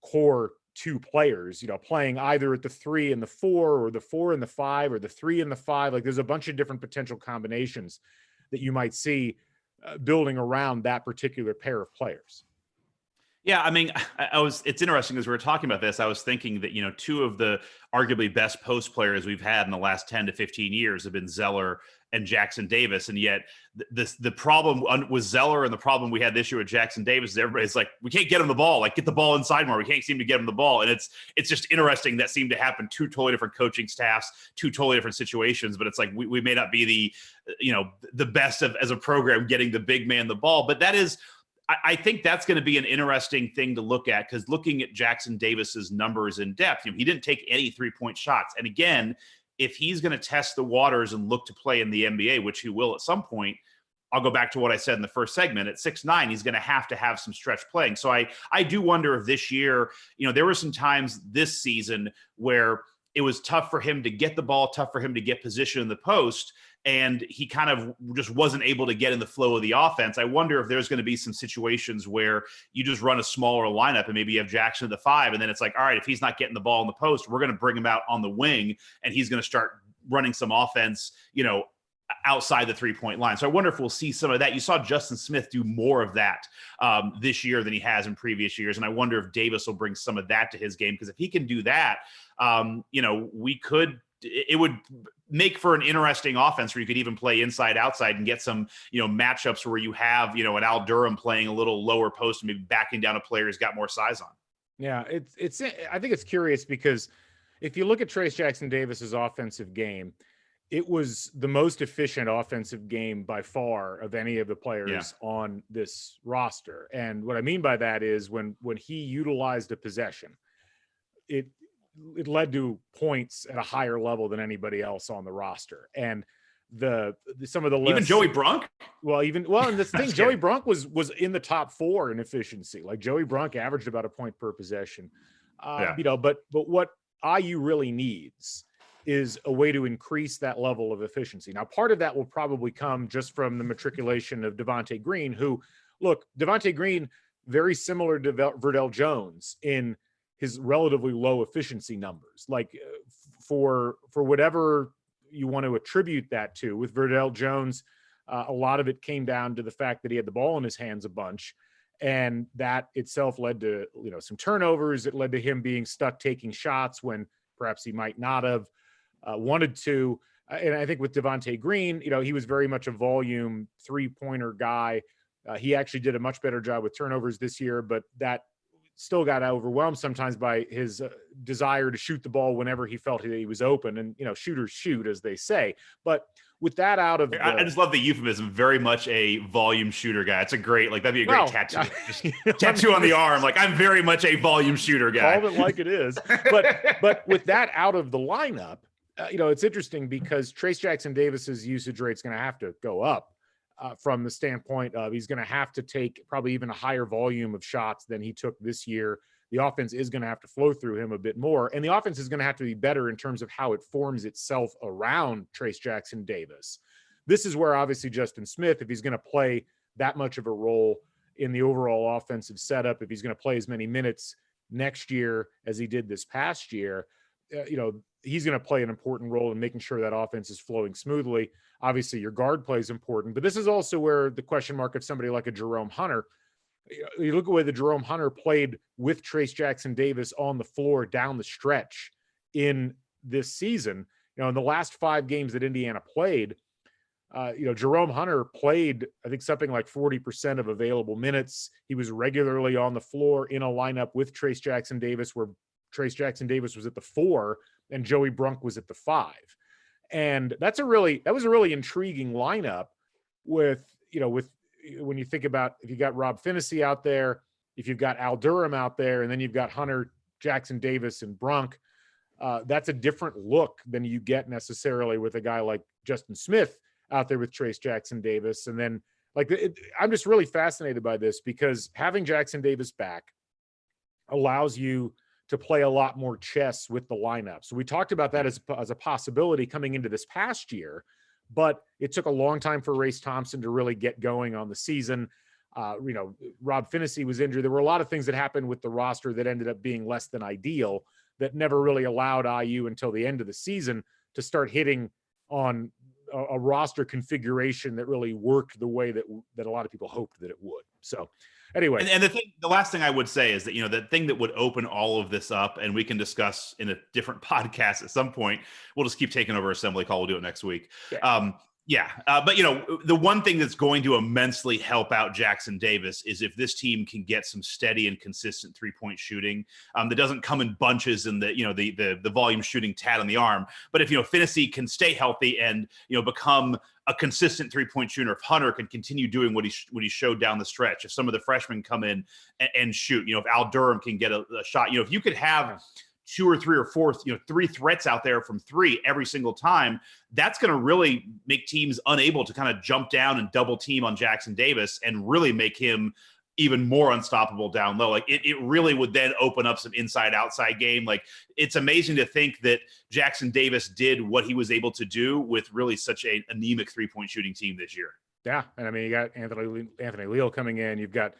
core two players, playing either at the 3 and the 4 or the 4 and the 5 or the 3 and the 5? Like there's a bunch of different potential combinations that you might see building around that particular pair of players. Yeah, I mean, it's interesting as we were talking about this, I was thinking that, two of the arguably best post players we've had in the last 10 to 15 years have been Zeller and Jackson Davis. And yet the problem with Zeller and the problem we had this year with Jackson Davis is everybody's like, we can't get him the ball, like get the ball inside more. We can't seem to get him the ball. And it's just interesting that seemed to happen. Two totally different coaching staffs, two totally different situations, but it's like, we may not be the best as a program getting the big man the ball, but that is, I think that's going to be an interesting thing to look at, because looking at Jackson Davis's numbers in depth, he didn't take any 3-point shots. And again, if he's going to test the waters and look to play in the NBA, which he will at some point, I'll go back to what I said in the first segment. At 6'9", he's going to have some stretch playing. So I do wonder if this year, there were some times this season where it was tough for him to get the ball, tough for him to get position in the post, and he kind of just wasn't able to get in the flow of the offense. I wonder if there's going to be some situations where you just run a smaller lineup and maybe you have Jackson at the 5, and then it's like, all right, if he's not getting the ball in the post, we're going to bring him out on the wing, and he's going to start running some offense, outside the 3-point line. So I wonder if we'll see some of that. You saw Justin Smith do more of that this year than he has in previous years. And I wonder if Davis will bring some of that to his game, because if he can do that, it would make for an interesting offense where you could even play inside outside and get some, matchups where you have, an Al Durham playing a little lower post and maybe backing down a player who's got more size on. Yeah. I think it's curious because if you look at Trace Jackson Davis's offensive game, it was the most efficient offensive game by far of any of the players on this roster. And what I mean by that is when he utilized a possession, it led to points at a higher level than anybody else on the roster. And some of the even Joey Brunk. And this thing, Joey Brunk was in the top 4 in efficiency. Like Joey Brunk averaged about a point per possession. But what IU really needs is a way to increase that level of efficiency. Now, part of that will probably come just from the matriculation of Devontae Green, Devontae Green, very similar to Verdell Jones in his relatively low efficiency numbers. Like for whatever you want to attribute that to, with Verdell Jones, a lot of it came down to the fact that he had the ball in his hands a bunch. And that itself led to, some turnovers. It led to him being stuck taking shots when perhaps he might not have wanted to. And I think with Devontae Green, he was very much a volume 3-pointer guy. He actually did a much better job with turnovers this year, but that still got overwhelmed sometimes by his desire to shoot the ball whenever he felt he was open. And, shooters shoot, as they say. But with that out of I just love the euphemism. Very much a volume shooter guy. It's that'd be a great tattoo. Just tattoo on the arm. Like, I'm very much a volume shooter guy. Call it like it is. But with that out of the lineup, it's interesting because Trayce Jackson-Davis's usage rate is going to have to go up from the standpoint of he's going to have to take probably even a higher volume of shots than he took this year. The offense is going to have to flow through him a bit more, and the offense is going to have to be better in terms of how it forms itself around Trayce Jackson-Davis. This is where obviously Justin Smith, if he's going to play that much of a role in the overall offensive setup, if he's going to play as many minutes next year as he did this past year, he's going to play an important role in making sure that offense is flowing smoothly. Obviously, your guard play is important, but this is also where the question mark of somebody like a Jerome Hunter. You look at the way the Jerome Hunter played with Trayce Jackson-Davis on the floor down the stretch in this season. In the last 5 games that Indiana played, Jerome Hunter played, I think, something like 40% of available minutes. He was regularly on the floor in a lineup with Trayce Jackson-Davis, where Trayce Jackson-Davis was at the 4 and Joey Brunk was at the 5. And that was a really intriguing lineup with when you think about if you got Rob Finney out there, if you've got Al Durham out there, and then you've got Hunter, Jackson-Davis, and Brunk, that's a different look than you get necessarily with a guy like Justin Smith out there with Trayce Jackson-Davis. And then I'm just really fascinated by this because having Jackson-Davis back allows you to play a lot more chess with the lineup. So we talked about that as a possibility coming into this past year, but it took a long time for Race Thompson to really get going on the season. Rob Finney was injured. There were a lot of things that happened with the roster that ended up being less than ideal that never really allowed IU until the end of the season to start hitting on a roster configuration that really worked the way that a lot of people hoped that it would. So anyway. And the last thing I would say is that, the thing that would open all of this up, and we can discuss in a different podcast at some point, we'll just keep taking over Assembly Call. We'll do it next week. Yeah. But the one thing that's going to immensely help out Jackson-Davis is if this team can get some steady and consistent 3-point shooting that doesn't come in bunches and the volume shooting tat on the arm. But if Finney can stay healthy and become a consistent 3-point shooter, if Hunter can continue doing what he showed down the stretch, if some of the freshmen come in and shoot, if Al Durham can get a shot, if you could have 2 or 3 or 4, 3 threats out there from 3 every single time, that's going to really make teams unable to kind of jump down and double team on Jackson-Davis and really make him even more unstoppable down low. Like it really would then open up some inside outside game. Like it's amazing to think that Jackson-Davis did what he was able to do with really such an anemic 3-point shooting team this year. Yeah. And I mean, you got Anthony Leal coming in, you've got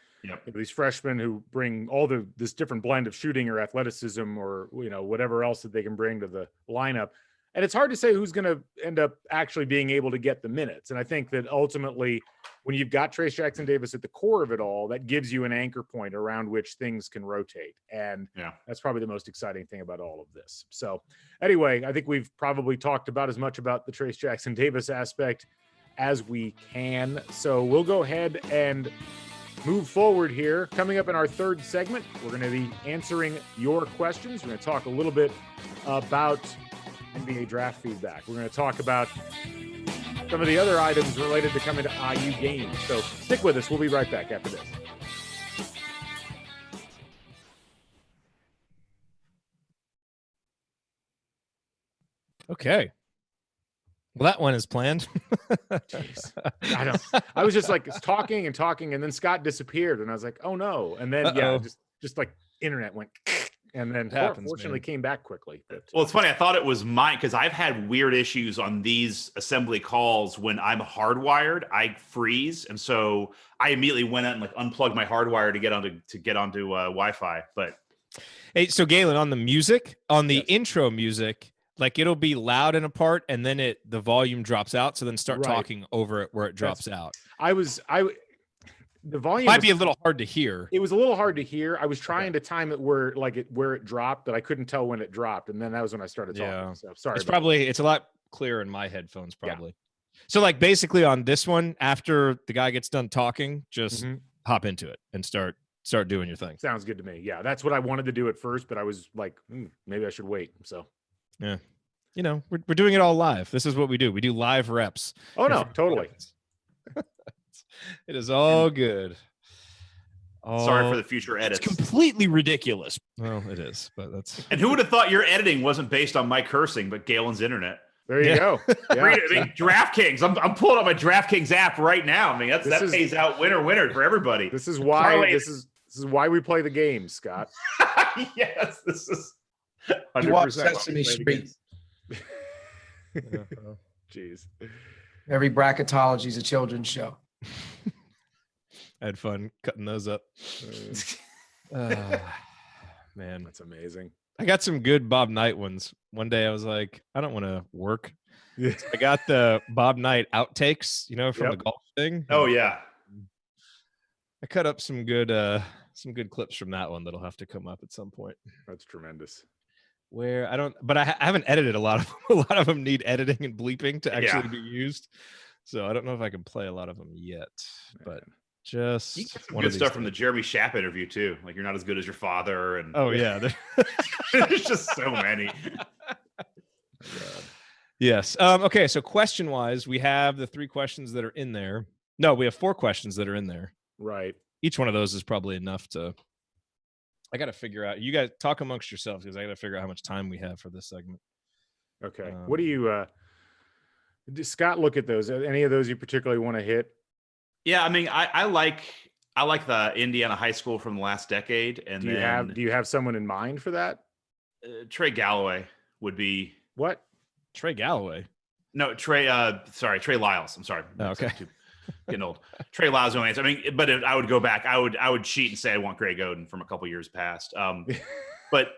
these freshmen who bring all this different blend of shooting or athleticism or, whatever else that they can bring to the lineup. And it's hard to say who's going to end up actually being able to get the minutes. And I think that ultimately when you've got Trayce Jackson-Davis at the core of it all, that gives you an anchor point around which things can rotate. And that's probably the most exciting thing about all of this. So anyway, I think we've probably talked about as much about the Trayce Jackson-Davis aspect as we can. So we'll go ahead and move forward here. Coming up in our third segment, we're going to be answering your questions. We're going to talk a little bit about NBA draft feedback. We're going to talk about some of the other items related to coming to IU games. So stick with us. We'll be right back after this. Okay. Well, that one is planned. Jeez. I was just talking, and then Scott disappeared, and I was like, "Oh no!" And then just like internet went, and then fortunately came back quickly. But, well, it's funny. I thought it was mine because I've had weird issues on these assembly calls when I'm hardwired. I freeze, and so I immediately went out and unplugged my hardwire to get onto Wi-Fi. But hey, so Galen, on the music, on the intro music. It'll be loud in a part and then the volume drops out. So then start talking over it where it drops out. The volume might be a little hard to hear. It was a little hard to hear. I was trying to time it where it dropped, but I couldn't tell when it dropped. And then that was when I started talking. Yeah. So sorry. It's a lot clearer in my headphones probably. Yeah. So basically on this one, after the guy gets done talking, just hop into it and start start doing your thing. Sounds good to me. Yeah, that's what I wanted to do at first, but I was like, maybe I should wait. So, yeah, we're doing it all live. This is what we do. We do live reps. Oh no, totally. It is all good. Sorry for the future edits. It's completely ridiculous. Well, it is, but that's. And who would have thought your editing wasn't based on my cursing, but Galen's internet? There you go. Yeah. I mean, DraftKings. I'm pulling up my DraftKings app right now. I mean, that pays out winner for everybody. This is why this is why we play the game, Scott. Yes, this is 100%. You watch Sesame Street. Jeez. Every bracketology is a children's show. I had fun cutting those up. Man, that's amazing. I got some good Bob Knight ones. One day I was like, I don't want to work. Yeah. So I got the Bob Knight outtakes, from the golf thing. Oh yeah. I cut up some good clips from that one that'll have to come up at some point. That's tremendous. Where I haven't edited a lot of them. A lot of them need editing and bleeping to actually be used. So I don't know if I can play a lot of them yet, but just you get some good stuff from the Jeremy Schaap interview too. Like you're not as good as your father, and there's just so many. Yes. Okay. So question wise, we have the 3 questions that are in there. No, we have 4 questions that are in there. Right. Each one of those is probably enough to. I got to figure out. You guys talk amongst yourselves because I got to figure out how much time we have for this segment. Okay. What do you? Scott, look at those. Any of those you particularly want to hit? Yeah, I mean, I like the Indiana high school from the last decade. And do you have someone in mind for that? Trey Galloway would be what? Trey Galloway? No, Trey Lyles. I'm sorry. Oh, okay. Getting old. Trey Lyles. I mean, but I would go back. I would cheat and say I want Greg Oden from a couple years past. But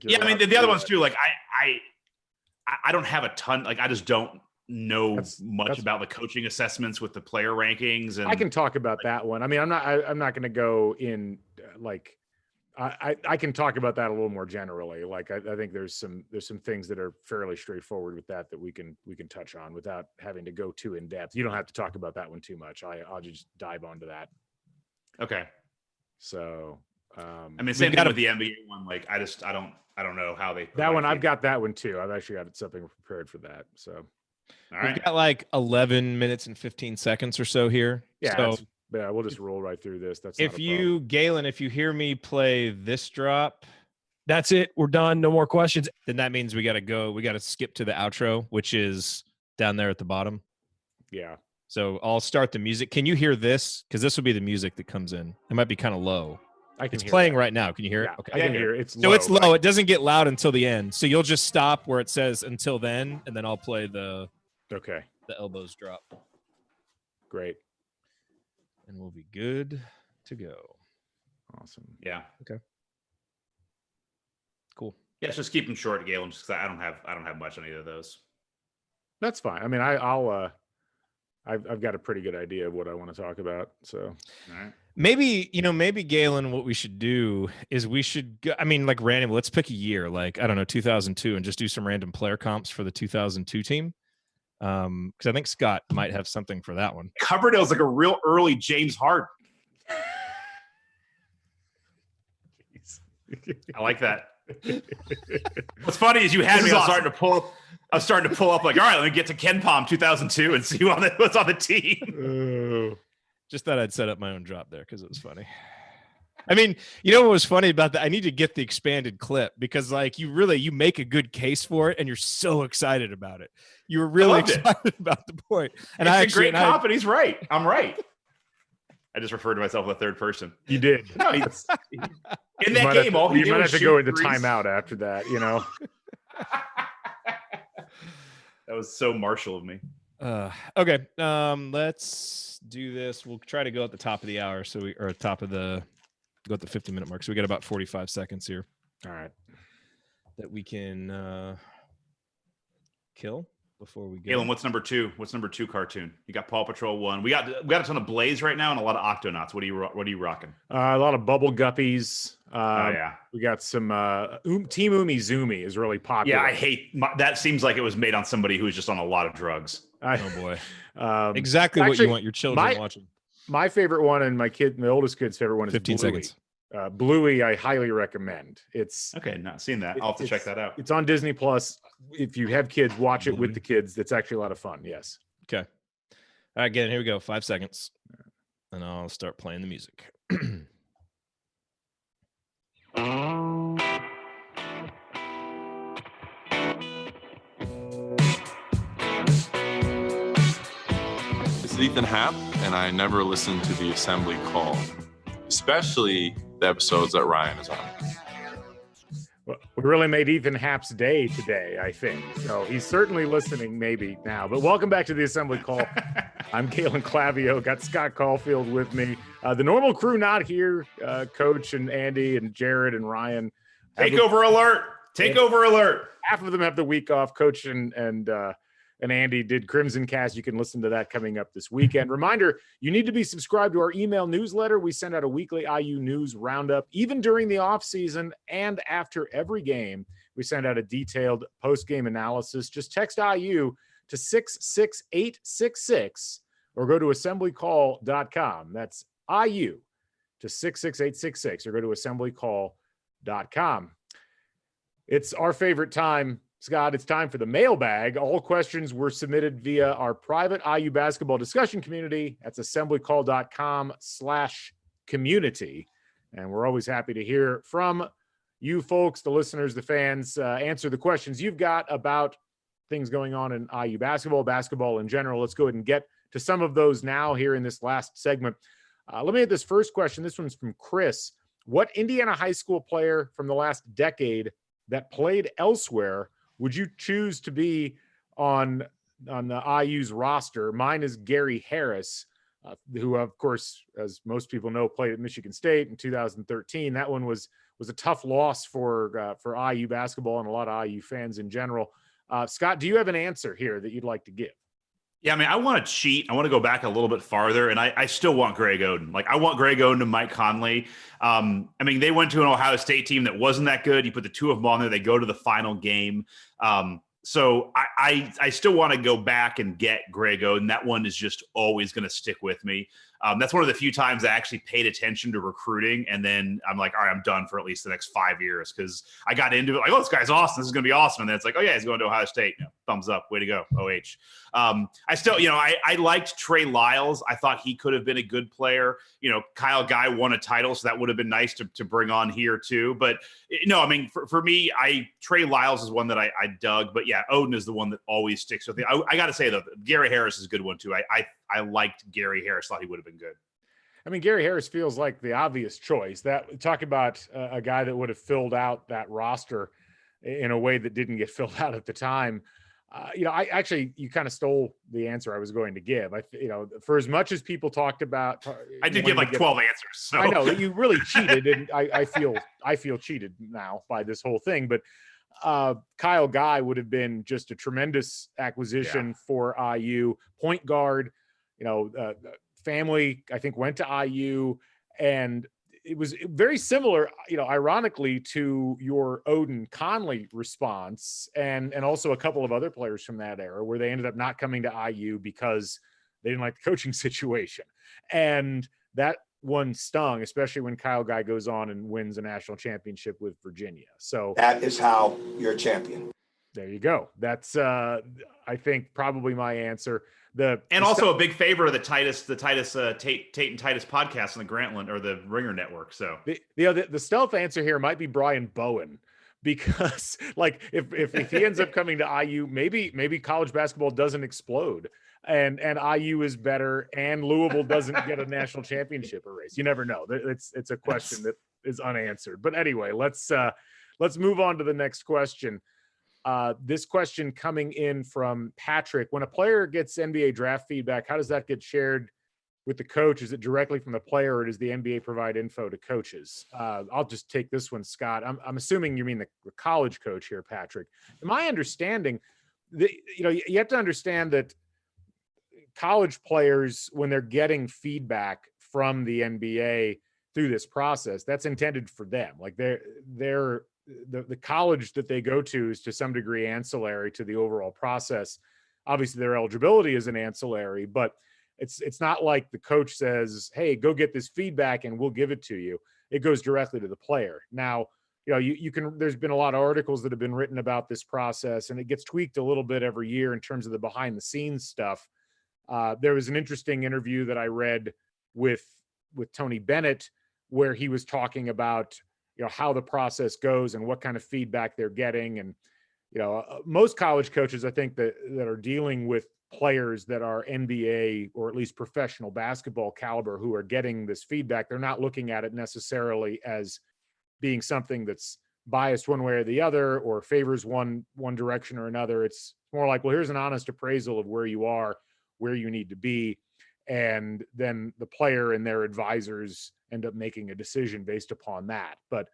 yeah, I mean the other ones too. Like I don't have a ton. Like I just don't know much about the coaching assessments with the player rankings. And I can talk about that one. I mean, I'm not going to go in like I can talk about that a little more generally. Like I think there's some things that are fairly straightforward with that we can touch on without having to go too in depth. You don't have to talk about that one too much. I'll just dive onto that. Okay. So I mean, same thing with the NBA one. Like I don't know how they that one. I've got that one too. I've actually got something prepared for that. So all right. We've got like 11 minutes and 15 seconds or so here. Yeah. So we'll just roll right through this. That's Galen, if you hear me play this drop, that's it. We're done. No more questions. Then that means we got to go. We got to skip to the outro, which is down there at the bottom. Yeah. So I'll start the music. Can you hear this? Because this will be the music that comes in. It might be kind of low. It's playing right now. Can you hear it? Okay. I can hear it. It's low. So it's low. It doesn't get loud until the end. So you'll just stop where it says until then, and then I'll play the elbows drop. Great. And we'll be good to go. Awesome. Yeah. Okay. Cool. Yeah, just keep them short, Galen, just because I don't have much on either of those. That's fine. I mean, I've got a pretty good idea of what I want to talk about. So, all right. Maybe Galen, what we should do is we should go, I mean, like random, let's pick a year, like, I don't know, 2002 and just do some random player comps for the 2002 team. Because I think Scott might have something for that one. Coverdale's like a real early James Harden. I like that. What's funny is you had me. I was starting to pull up. Like, all right, let me get to Ken Palm 2002 and see what's on the team. Just thought I'd set up my own drop there because it was funny. I mean, you know what was funny about that? I need to get the expanded clip because, like, you make a good case for it, and you're so excited about it. You were really excited about the point. And it's a great comp, and he's right. I'm right. I just referred to myself in the third person. You did. No, in that game, you might have to go into timeout after that. You know. That was so Marshall of me. Okay. Let's do this. We'll try to go at the top of the hour. Go at the 50-minute mark. So we got about 45 seconds here. All right. That we can kill before we go. Galen, what's number 2? What's number 2 cartoon? You got Paw Patrol 1. We got a ton of Blaze right now and a lot of Octonauts. What are you rocking? A lot of Bubble Guppies. Yeah. We got some Team Umi Zumi is really popular. Yeah, I hate that. Seems like it was made on somebody who's just on a lot of drugs. Oh boy. Exactly what you want your children watching. My favorite one, and my oldest kid's favorite one, is 15 Bluey. seconds. Bluey, I highly recommend. It's Okay, not seen that. I'll have to check that out. It's on Disney Plus. If you have kids, watch it with the kids. It's actually a lot of fun. Yes. Okay. All right, again, here we go. 5 seconds. And I'll start playing the music. This is Ethan Happ, and I never listen to the assembly call, especially the episodes that Ryan is on. Well, we really made Ethan Happ's day today, I think. So he's certainly listening maybe now. But welcome back to the assembly call. I'm Galen Clavio. Got Scott Caulfield with me. The normal crew not here. Coach and Andy and Jared and Ryan. Takeover alert. Takeover alert. Half of them have the week off. Coach and Andy did CrimsonCast. You can listen to that coming up this weekend. Reminder, you need to be subscribed to our email newsletter. We send out a weekly IU news roundup, even during the offseason and after every game. We send out a detailed post-game analysis. Just text IU to 66866 or go to assemblycall.com. That's IU to 66866 or go to assemblycall.com. It's our favorite time, Scott. It's time for the mailbag. All questions were submitted via our private IU basketball discussion community. That's assemblycall.com/community. And we're always happy to hear from you folks, the listeners, the fans, answer the questions you've got about things going on in IU basketball in general. Let's go ahead and get to some of those now here in this last segment. Let me get this first question. This one's from Chris. What Indiana high school player from the last decade that played elsewhere would you choose to be on the IU's roster? Mine is Gary Harris, who, of course, as most people know, played at Michigan State in 2013. That one was a tough loss for IU basketball and a lot of IU fans in general. Scott, do you have an answer here that you'd like to give? Yeah, I mean, I want to cheat. I want to go back a little bit farther, and I still want Greg Oden. Like, I want Greg Oden and Mike Conley. I mean, they went to an Ohio State team that wasn't that good. You put the two of them on there, they go to the final game. So I still want to go back and get Greg Oden. That one is just always going to stick with me. That's one of the few times I actually paid attention to recruiting. And then I'm like, all right, I'm done for at least the next 5 years. Cause I got into it like, oh, this guy's awesome. This is going to be awesome. And then it's like, oh yeah, he's going to Ohio State. Thumbs up. Way to go. OH. I still, I liked Trey Lyles. I thought he could have been a good player. Kyle Guy won a title, so that would have been nice to bring on here too. But no, I mean, for me, Trey Lyles is one that I dug, but yeah, Oden is the one that always sticks with me. I got to say though, Gary Harris is a good one too. I liked Gary Harris, thought he would have been good. I mean, Gary Harris feels like the obvious choice. That talk about a guy that would have filled out that roster in a way that didn't get filled out at the time. You kind of stole the answer I was going to give. For as much as people talked about, I did give like 12 answers. So. I know you really cheated, and I feel cheated now by this whole thing. But Kyle Guy would have been just a tremendous acquisition for IU. Point guard, family, I think, went to IU, and it was very similar, ironically, to your Oden Conley response, and also a couple of other players from that era where they ended up not coming to IU because they didn't like the coaching situation. And that one stung, especially when Kyle Guy goes on and wins a national championship with Virginia. So That is how you're a champion. There you go. That's, I think, probably my answer. Also a big favor of the Titus Tate and Titus podcast on the Grantland or the Ringer Network. So the stealth answer here might be Brian Bowen, because like if he ends up coming to IU, maybe college basketball doesn't explode and IU is better and Louisville doesn't get a national championship race. You never know. It's a question that is unanswered. But anyway, let's move on to the next question. This question coming in from Patrick. When a player gets NBA draft feedback, how does that get shared with the coach? Is it directly from the player, or does the NBA provide info to coaches? I'll just take this one, Scott. I'm assuming you mean the college coach here, Patrick. In my understanding, you have to understand that college players, when they're getting feedback from the NBA through this process, that's intended for them. Like the college that they go to is to some degree ancillary to the overall process. Obviously their eligibility is an ancillary, but It's not like the coach says, hey, go get this feedback and we'll give it to you. It goes directly to the player. Now, you can, there's been a lot of articles that have been written about this process, and it gets tweaked a little bit every year in terms of the behind the scenes stuff. There was an interesting interview that I read with Tony Bennett, where he was talking about, how the process goes and what kind of feedback they're getting. And, most college coaches, I think that are dealing with players that are NBA or at least professional basketball caliber who are getting this feedback, they're not looking at it necessarily as being something that's biased one way or the other or favors one direction or another. It's more like, well, here's an honest appraisal of where you are, where you need to be. And then the player and their advisors end up making a decision based upon that. But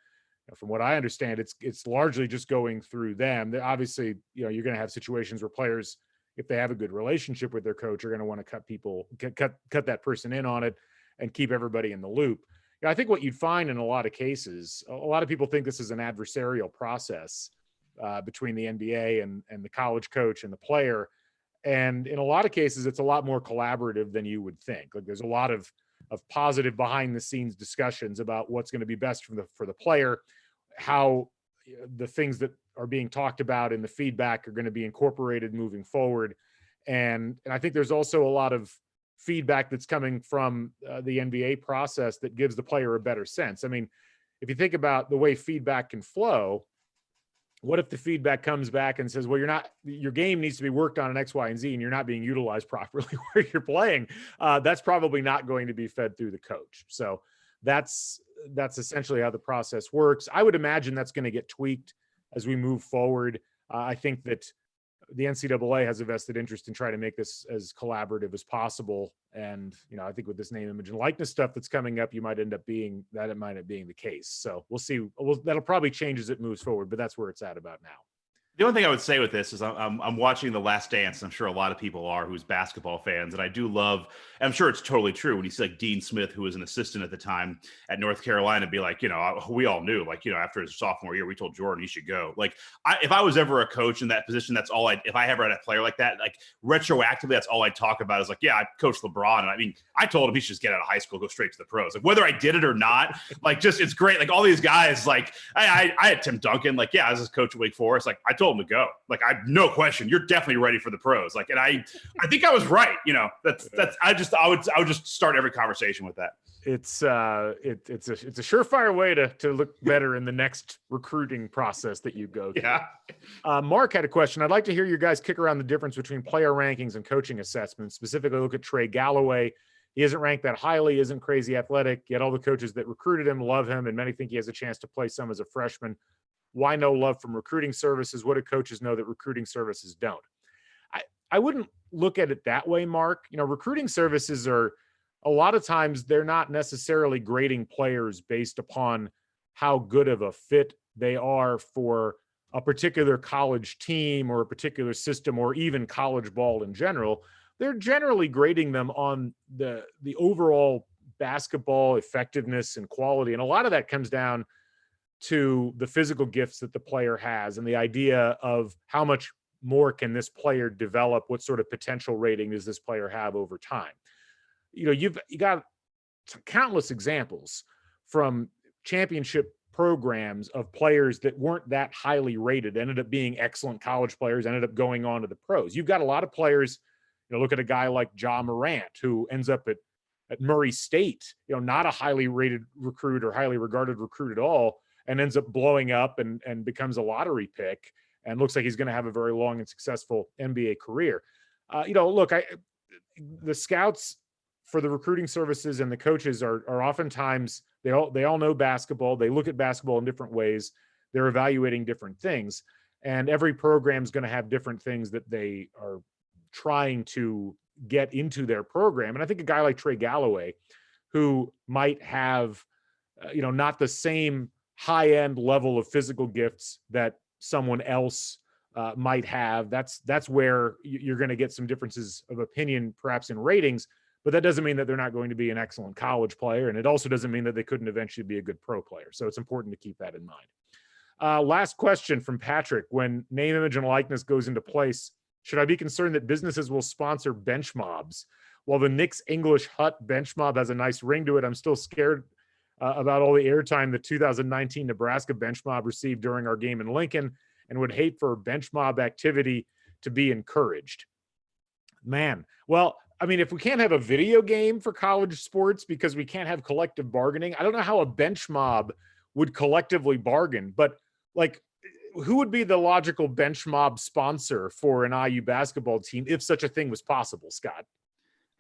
from what I understand, it's largely just going through them. Obviously, you're going to have situations where players, if they have a good relationship with their coach, are going to want to cut that person in on it and keep everybody in the loop. I think what you'd find in a lot of cases, a lot of people think this is an adversarial process between the NBA and the college coach and the player. And in a lot of cases, it's a lot more collaborative than you would think. Like, there's a lot of positive behind the scenes discussions about what's going to be best for the player, how the things that are being talked about in the feedback are going to be incorporated moving forward. And I think there's also a lot of feedback that's coming from the NBA process that gives the player a better sense. I mean, if you think about the way feedback can flow, what if the feedback comes back and says, well, your game needs to be worked on in X, Y, and Z, and you're not being utilized properly where you're playing? That's probably not going to be fed through the coach. So that's essentially how the process works. I would imagine that's going to get tweaked as we move forward. I think that the NCAA has a vested interest in trying to make this as collaborative as possible. And, I think with this name, image, and likeness stuff that's coming up, it might end up being the case. So we'll see. That'll probably change as it moves forward, but that's where it's at about now. The only thing I would say with this is I'm watching The Last Dance. I'm sure a lot of people are who's basketball fans. And I do love, I'm sure it's totally true when you see like Dean Smith, who was an assistant at the time at North Carolina, be like, we all knew, like, after his sophomore year, we told Jordan he should go. Like, if I was ever a coach in that position, that's all if I ever had a player like that, like retroactively, that's all I'd talk about is like, yeah, I coached LeBron. And I mean, I told him he should just get out of high school, go straight to the pros. Like, whether I did it or not, like, just, it's great. Like all these guys, like I had Tim Duncan, like, yeah, I was a coach at Wake Forest. Like I told him to go. Like, I no question, you're definitely ready for the pros. Like, and I think I was right. I would just start every conversation with that. It's a surefire way to look better in the next recruiting process that you go through. Yeah. Mark had a question. I'd like to hear you guys kick around the difference between player rankings and coaching assessments. Specifically, look at Trey Galloway. He isn't ranked that highly, isn't crazy athletic, yet all the coaches that recruited him love him, and many think he has a chance to play some as a freshman. Why no love from recruiting services? What do coaches know that recruiting services don't? I wouldn't look at it that way, Mark. Recruiting services are, a lot of times, they're not necessarily grading players based upon how good of a fit they are for a particular college team or a particular system or even college ball in general. They're generally grading them on the overall basketball effectiveness and quality. And a lot of that comes down to the physical gifts that the player has and the idea of how much more can this player develop, what sort of potential rating does this player have over time. You got countless examples from championship programs of players that weren't that highly rated, ended up being excellent college players, ended up going on to the pros. You've got a lot of players, look at a guy like Ja Morant, who ends up at Murray State, not a highly rated recruit or highly regarded recruit at all, and ends up blowing up and becomes a lottery pick and looks like he's going to have a very long and successful NBA career. The scouts for the recruiting services and the coaches are oftentimes, they all know basketball. They look at basketball in different ways. They're evaluating different things. And every program is going to have different things that they are trying to get into their program. And I think a guy like Trey Galloway, who might have, not the same high-end level of physical gifts that someone else might have, that's where you're going to get some differences of opinion, perhaps in ratings, but that doesn't mean that they're not going to be an excellent college player. And it also doesn't mean that they couldn't eventually be a good pro player. So it's important to keep that in mind. Last question from Patrick. When name, image, and likeness goes into place, should I be concerned that businesses will sponsor bench mobs? while the Knicks English Hut bench mob has a nice ring to it, I'm still scared about all the airtime the 2019 Nebraska bench mob received during our game in Lincoln, and would hate for bench mob activity to be encouraged. Man, well, I mean, if we can't have a video game for college sports because we can't have collective bargaining, I don't know how a bench mob would collectively bargain, but like, who would be the logical bench mob sponsor for an IU basketball team if such a thing was possible, Scott?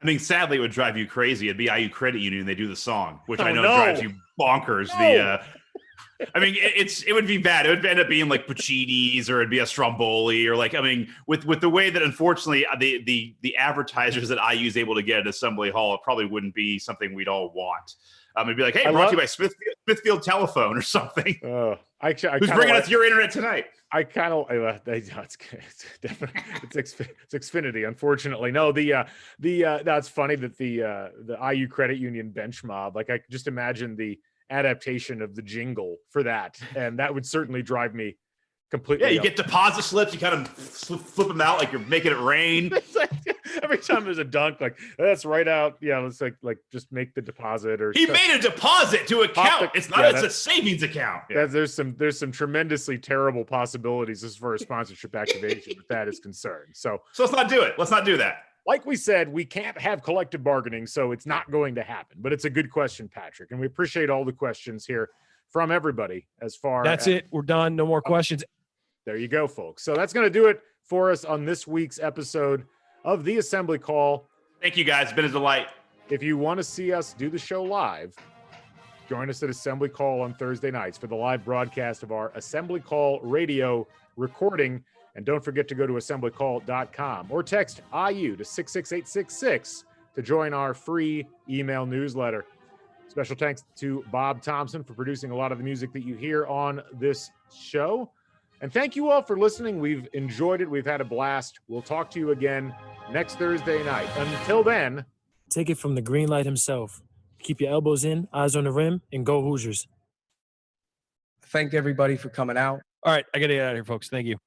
I mean, sadly, it would drive you crazy. It'd be IU Credit Union. They do the song, which Oh, I know no. drives you bonkers. No. I mean, it would be bad. It would end up being like Puccini's, or it'd be a Stromboli, or like, I mean, with the way that unfortunately the advertisers that IU is able to get at Assembly Hall, it probably wouldn't be something we'd all want. It'd be like, hey, brought to you by Smithfield Telephone or something. Who's bringing us your internet tonight? I kind of it's definitely it's Xfinity, unfortunately. No, that's funny that the IU Credit Union bench mob, like I could just imagine the adaptation of the jingle for that, and that would certainly drive me completely. Yeah, you get deposit slips, you kind of flip them out like you're making it rain. Every time there's a dunk, like that's right out. Yeah, let's like just make the deposit. Or he made a deposit to account. It's not. It's a savings account. Yeah. There's some tremendously terrible possibilities as far as sponsorship activation with that is concerned. So let's not do it. Let's not do that. Like we said, we can't have collective bargaining, so it's not going to happen. But it's a good question, Patrick, and we appreciate all the questions here from everybody. That's it. We're done. No more questions. There you go, folks. So that's going to do it for us on this week's episode of the Assembly Call. Thank you, guys. It's been a delight. If you want to see us do the show live, join us at Assembly Call on Thursday nights for the live broadcast of our Assembly Call radio recording. And don't forget to go to assemblycall.com or text IU to 66866 to join our free email newsletter. Special thanks to Bob Thompson for producing a lot of the music that you hear on this show. And thank you all for listening. We've enjoyed it. We've had a blast. We'll talk to you again next Thursday night. Until then, take it from the green light himself. Keep your elbows in, eyes on the rim, and go Hoosiers. Thank everybody for coming out. All right, I got to get out of here, folks. Thank you.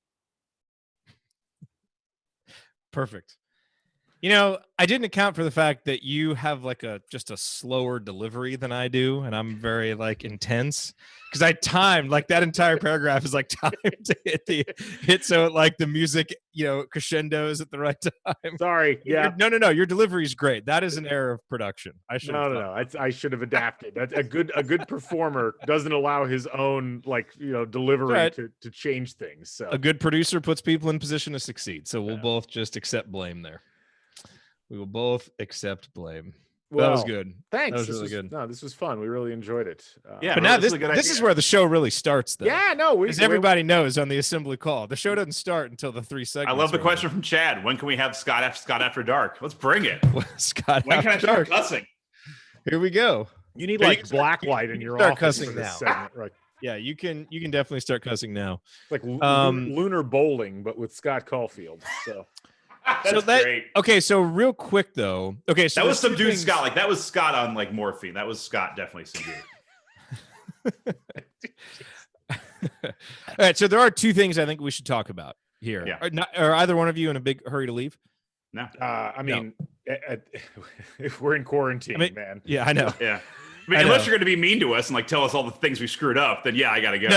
Perfect. You know, I didn't account for the fact that you have like just a slower delivery than I do, and I'm very like intense because I timed like that entire paragraph is like timed to hit so like the music, you know, crescendos at the right time. Sorry, yeah, no, your delivery is great. That is an error of production. I should I should have adapted. That's a good performer doesn't allow his own delivery to change things. So a good producer puts people in position to succeed. So we'll both just accept blame there. We will both accept blame. Well, that was good. Thanks. That was really good. No, this was fun. We really enjoyed it. But now this is where the show really starts, though. Yeah, no, as everybody knows on the Assembly Call, the show doesn't start until the 3 segments. I love the question from Chad. When can we have Scott After Dark? Let's bring it. Scott when After can I Dark. start cussing? Here we go. You need like black light in your start office cussing for this now. segment, right? Yeah, you can definitely start cussing now. It's like lunar bowling, but with Scott Caulfield. So. That's great. Okay, so real quick though. Okay, so that was some dude Scott. Like that was Scott on like morphine. That was Scott definitely some dude. All right, so there are two things I think we should talk about here. Yeah. Are either one of you in a big hurry to leave? No. I mean, if we're in quarantine, man. Yeah, I know. Yeah. I mean, unless you're going to be mean to us and like tell us all the things we screwed up, then yeah, I got to go.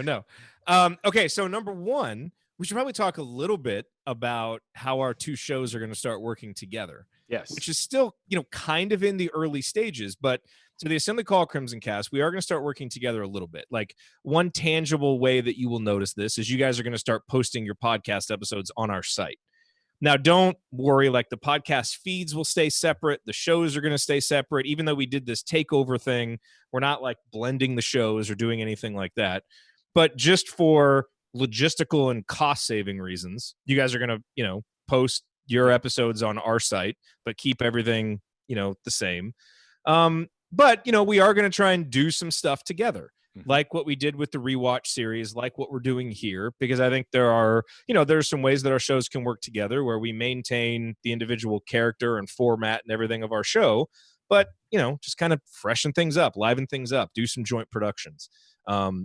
No. Okay, so number one, we should probably talk a little bit about how our two shows are going to start working together. Yes. Which is still, kind of in the early stages, but so the Assembly Call CrimsonCast, we are going to start working together a little bit. Like one tangible way that you will notice this is you guys are going to start posting your podcast episodes on our site. Now, don't worry, like the podcast feeds will stay separate. The shows are going to stay separate. Even though we did this takeover thing, we're not like blending the shows or doing anything like that. But just for logistical and cost-saving reasons, you guys are going to, post your episodes on our site, but keep everything, the same. But, we are going to try and do some stuff together. Like what we did with the rewatch series, like what we're doing here, because I think there are some ways that our shows can work together where we maintain the individual character and format and everything of our show, but, just kind of freshen things up, liven things up, do some joint productions.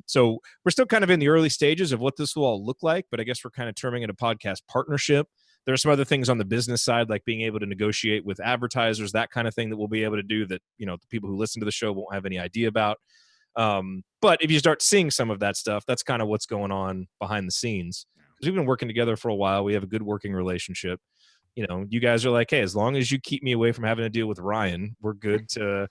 So we're still kind of in the early stages of what this will all look like, but I guess we're kind of terming it a podcast partnership. There are some other things on the business side, like being able to negotiate with advertisers, that kind of thing that we'll be able to do that, the people who listen to the show won't have any idea about. But if you start seeing some of that stuff, that's kind of what's going on behind the scenes. We've been working together for a while. We have a good working relationship. You guys are like, hey, as long as you keep me away from having to deal with Ryan, we're good to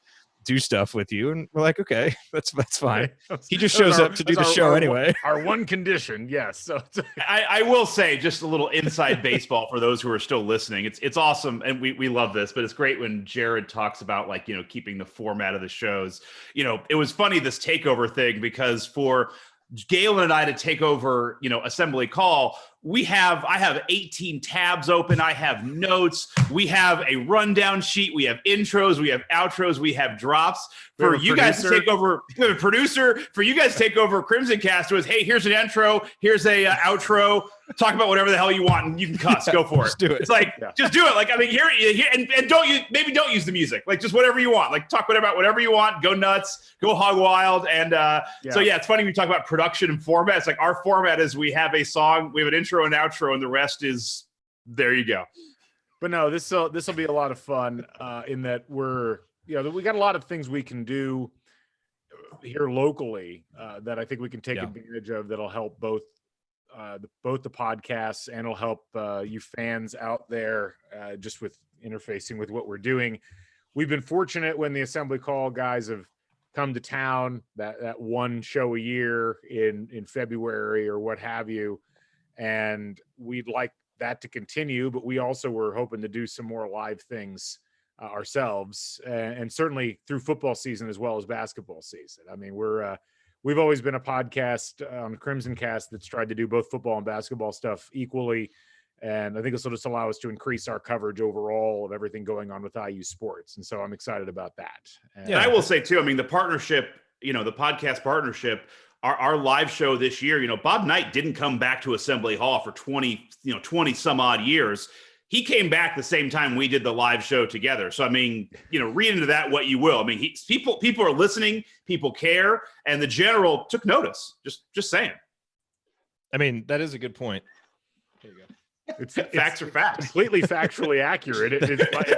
do stuff with you. And we're like, okay, that's fine. He just shows up to do the show anyway. Our one condition, yes. So I will say, just a little inside baseball for those who are still listening. It's awesome, and we love this, but it's great when Jared talks about keeping the format of the shows. It was funny, this takeover thing, because for Galen and I to take over, assembly call, I have 18 tabs open. I have notes. We have a rundown sheet. We have intros. We have outros. We have drops. For you guys to take over, the producer, for you guys to take over CrimsonCast was, hey, here's an intro. Here's a outro. Talk about whatever the hell you want, and you can cuss. Go for it. Just do it. It's like, just do it. Here, and don't use the music. Just whatever you want. Talk about whatever you want. Go nuts. Go hog wild. And so it's funny we talk about production and format. It's like our format is we have a song, we have an intro and outro, and the rest is there you go. But no, this will be a lot of fun in that we got a lot of things we can do here locally that I think we can take advantage of that'll help both the podcasts, and it'll help you fans out there just with interfacing with what we're doing. We've been fortunate when the assembly call guys have come to town, that one show a year in February or what have you. And we'd like that to continue, but we also were hoping to do some more live things ourselves, and certainly through football season as well as basketball season. I mean, we've always been a podcast on CrimsonCast that's tried to do both football and basketball stuff equally. And I think this will just allow us to increase our coverage overall of everything going on with IU sports. And so I'm excited about that. And I will say too, the partnership, the podcast partnership, our live show this year, Bob Knight didn't come back to Assembly Hall for 20 some odd years. He came back the same time we did the live show together. So, read into that what you will. People are listening, people care, and the general took notice. Just saying. That is a good point. There you go. It's facts are facts. Completely factually accurate.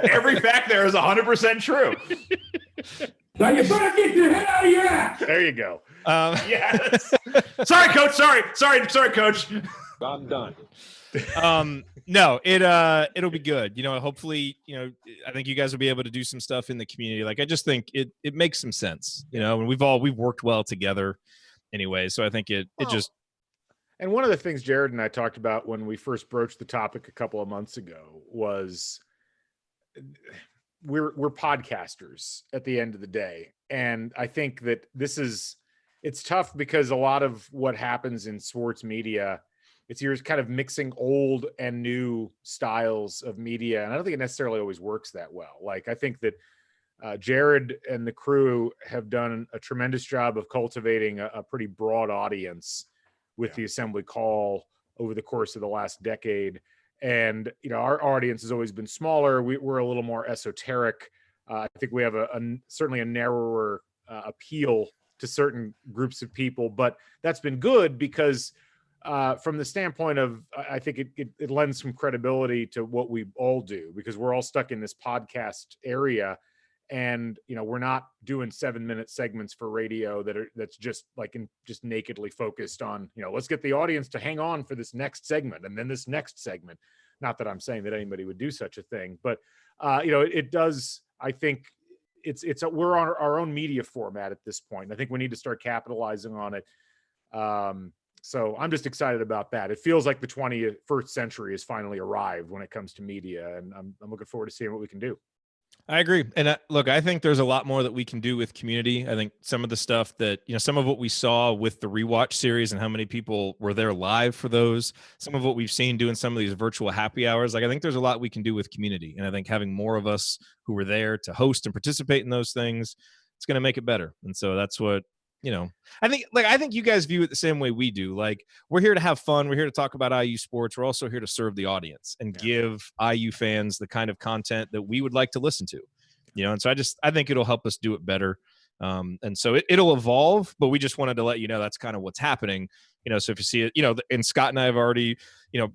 Every fact there is 100% true. Now you better get your head out of your ass. There you go. Yes. Sorry, coach. Sorry, coach. I'm done. No, it'll be good. Hopefully, I think you guys will be able to do some stuff in the community. I just think it makes some sense, and we've worked well together anyway. So I think it just. And one of the things Jared and I talked about when we first broached the topic a couple of months ago was we're podcasters at the end of the day. And I think that it's tough because a lot of what happens in sports media, you're kind of mixing old and new styles of media. And I don't think it necessarily always works that well. I think that Jared and the crew have done a tremendous job of cultivating a pretty broad audience with the assembly call over the course of the last decade. And, our audience has always been smaller. We're a little more esoteric. I think we have certainly a narrower appeal to certain groups of people, but that's been good because from the standpoint of, I think it lends some credibility to what we all do, because we're all stuck in this podcast area. And, we're not doing 7-minute segments for radio that's just just nakedly focused on, let's get the audience to hang on for this next segment and then this next segment. Not that I'm saying that anybody would do such a thing, but, it does, I think we're on our own media format at this point. I think we need to start capitalizing on it. So I'm just excited about that. It feels like the 21st century has finally arrived when it comes to media, and I'm looking forward to seeing what we can do. I agree. And look, I think there's a lot more that we can do with community. I think some of the stuff that, some of what we saw with the rewatch series and how many people were there live for those, some of what we've seen doing some of these virtual happy hours, I think there's a lot we can do with community. And I think having more of us who were there to host and participate in those things, it's going to make it better. And so that's what, I think you guys view it the same way we do. We're here to have fun. We're here to talk about IU sports. We're also here to serve the audience and give IU fans the kind of content that we would like to listen to, and so I think it'll help us do it better. And so it'll evolve, but we just wanted to let you know that's kind of what's happening. So if you see it, and Scott and I have already,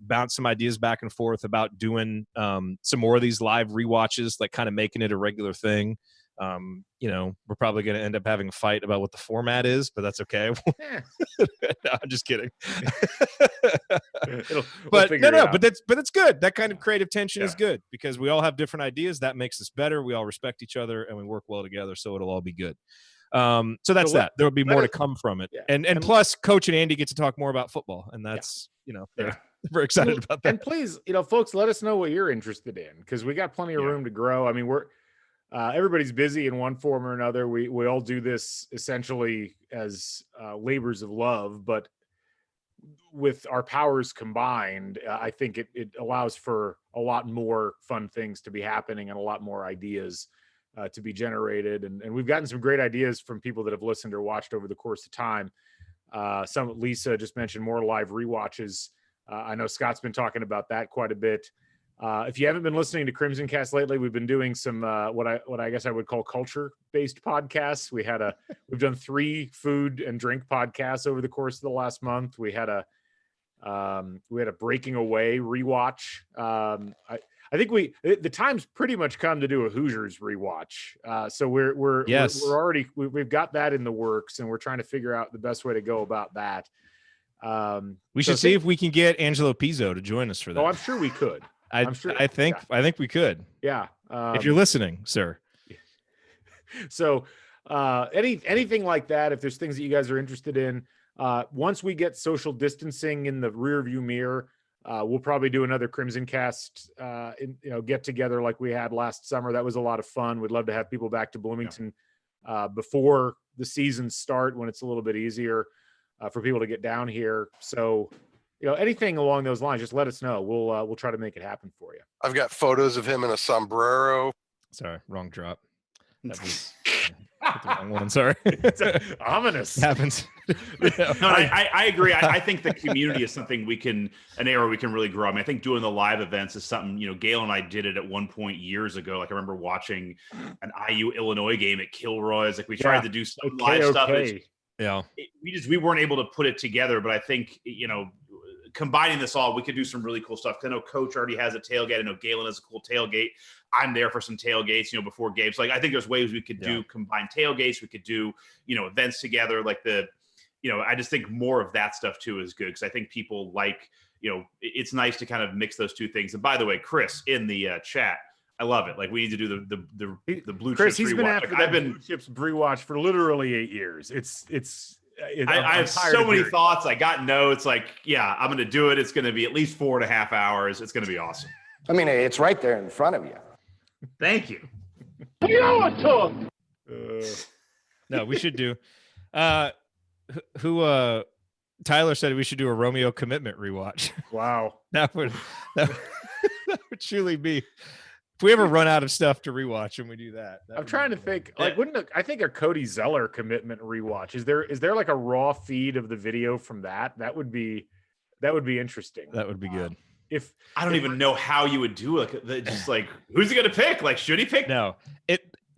bounced some ideas back and forth about doing some more of these live rewatches, like kind of making it a regular thing. We're probably going to end up having a fight about what the format is, but that's okay. No, I'm just kidding. But that's good. That kind of creative tension is good because we all have different ideas. That makes us better. We all respect each other and we work well together. So it'll all be good. So that's that. There'll be more to come from it. And plus Coach and Andy get to talk more about football. And that's, they're very excited about that. And please, folks, let us know what you're interested in because we got plenty of room to grow. I mean, everybody's busy in one form or another. We all do this essentially as labors of love, but with our powers combined, I think it allows for a lot more fun things to be happening and a lot more ideas to be generated. And we've gotten some great ideas from people that have listened or watched over the course of time. Lisa just mentioned more live rewatches. I know Scott's been talking about that quite a bit. If you haven't been listening to CrimsonCast lately, we've been doing some what I guess I would call culture-based podcasts. We've done 3 food and drink podcasts over the course of the last month. We had a Breaking Away rewatch. I think the time's pretty much come to do a Hoosiers rewatch. So we've got that in the works, and we're trying to figure out the best way to go about that. We should see if we can get Angelo Pizzo to join us for that. Oh, I'm sure we could. I think we could. Yeah. If you're listening, sir. So anything like that, if there's things that you guys are interested in, once we get social distancing in the rear view mirror, we'll probably do another CrimsonCast, get together like we had last summer. That was a lot of fun. We'd love to have people back to Bloomington before the seasons start when it's a little bit easier for people to get down here. So, anything along those lines, just let us know. We'll try to make it happen for you. I've got photos of him in a sombrero. Sorry, wrong drop. That was the wrong one. Sorry. Ominous. Happens. I agree. I think the community is something an area we can really grow. I mean, I think doing the live events is something, Galen and I did it at one point years ago. Like I remember watching an IU Illinois game at Kilroy's. Like we tried to do some live stuff. We weren't able to put it together, but I think, combining this all, we could do some really cool stuff. I know Coach already has a tailgate. I know Galen has a cool tailgate. I'm there for some tailgates, before games. Like I think there's ways we could do combined tailgates. We could do, events together. Like I just think more of that stuff too is good because I think people like, it's nice to kind of mix those two things. And by the way, Chris in the chat, I love it. Like we need to do the Blue Chris, Chips he's been rewatch. after that Blue Chips rewatch for literally 8 years. I have so many thoughts. I got notes. Like, I'm going to do it. It's going to be at least 4.5 hours. It's going to be awesome. I mean, it's right there in front of you. Thank you. No, we should do. Tyler said we should do a Romeo Commitment rewatch. Wow, that would truly be. If we ever run out of stuff to rewatch and we do that, I'm trying to think. Like, I think a Cody Zeller Commitment rewatch? Is there like a raw feed of the video from that? That would be interesting. That would be good. If I don't even know how you would do it, just like who's he gonna pick? Like, should he pick? No,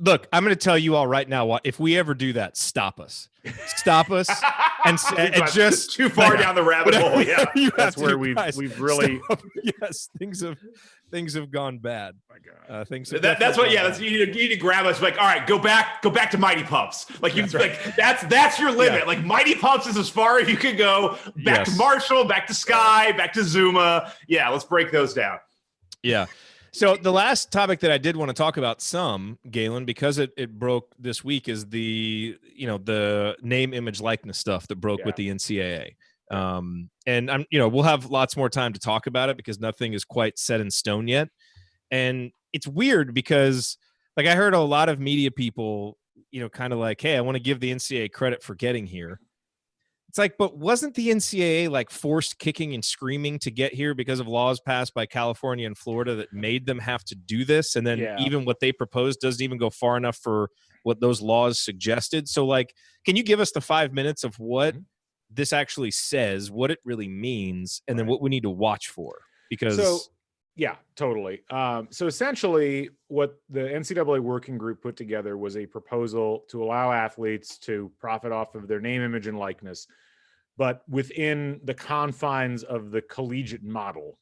Look, I'm going to tell you all right now. If we ever do that, stop us, and just too far down the rabbit hole. Yeah, that's where we've really things have gone bad. My God, that's what. Yeah, you need to grab us. Like, all right, go back to Mighty Pumps. Like that's your limit. Yeah. Like Mighty Pumps is as far as you can go. Back to Marshall, back to Sky, back to Zuma. Yeah, let's break those down. Yeah. So the last topic that I did want to talk about Galen, because it broke this week, is the name, image, likeness stuff that broke with the NCAA. And we'll have lots more time to talk about it because nothing is quite set in stone yet. And it's weird because like I heard a lot of media people, kind of like, hey, I want to give the NCAA credit for getting here. It's like, but wasn't the NCAA like forced kicking and screaming to get here because of laws passed by California and Florida that made them have to do this? And then even what they proposed doesn't even go far enough for what those laws suggested. So like, can you give us the 5 minutes of what this actually says, what it really means, and then what we need to watch for? Because yeah, totally. So essentially what the NCAA working group put together was a proposal to allow athletes to profit off of their name, image, and likeness, but within the confines of the collegiate model,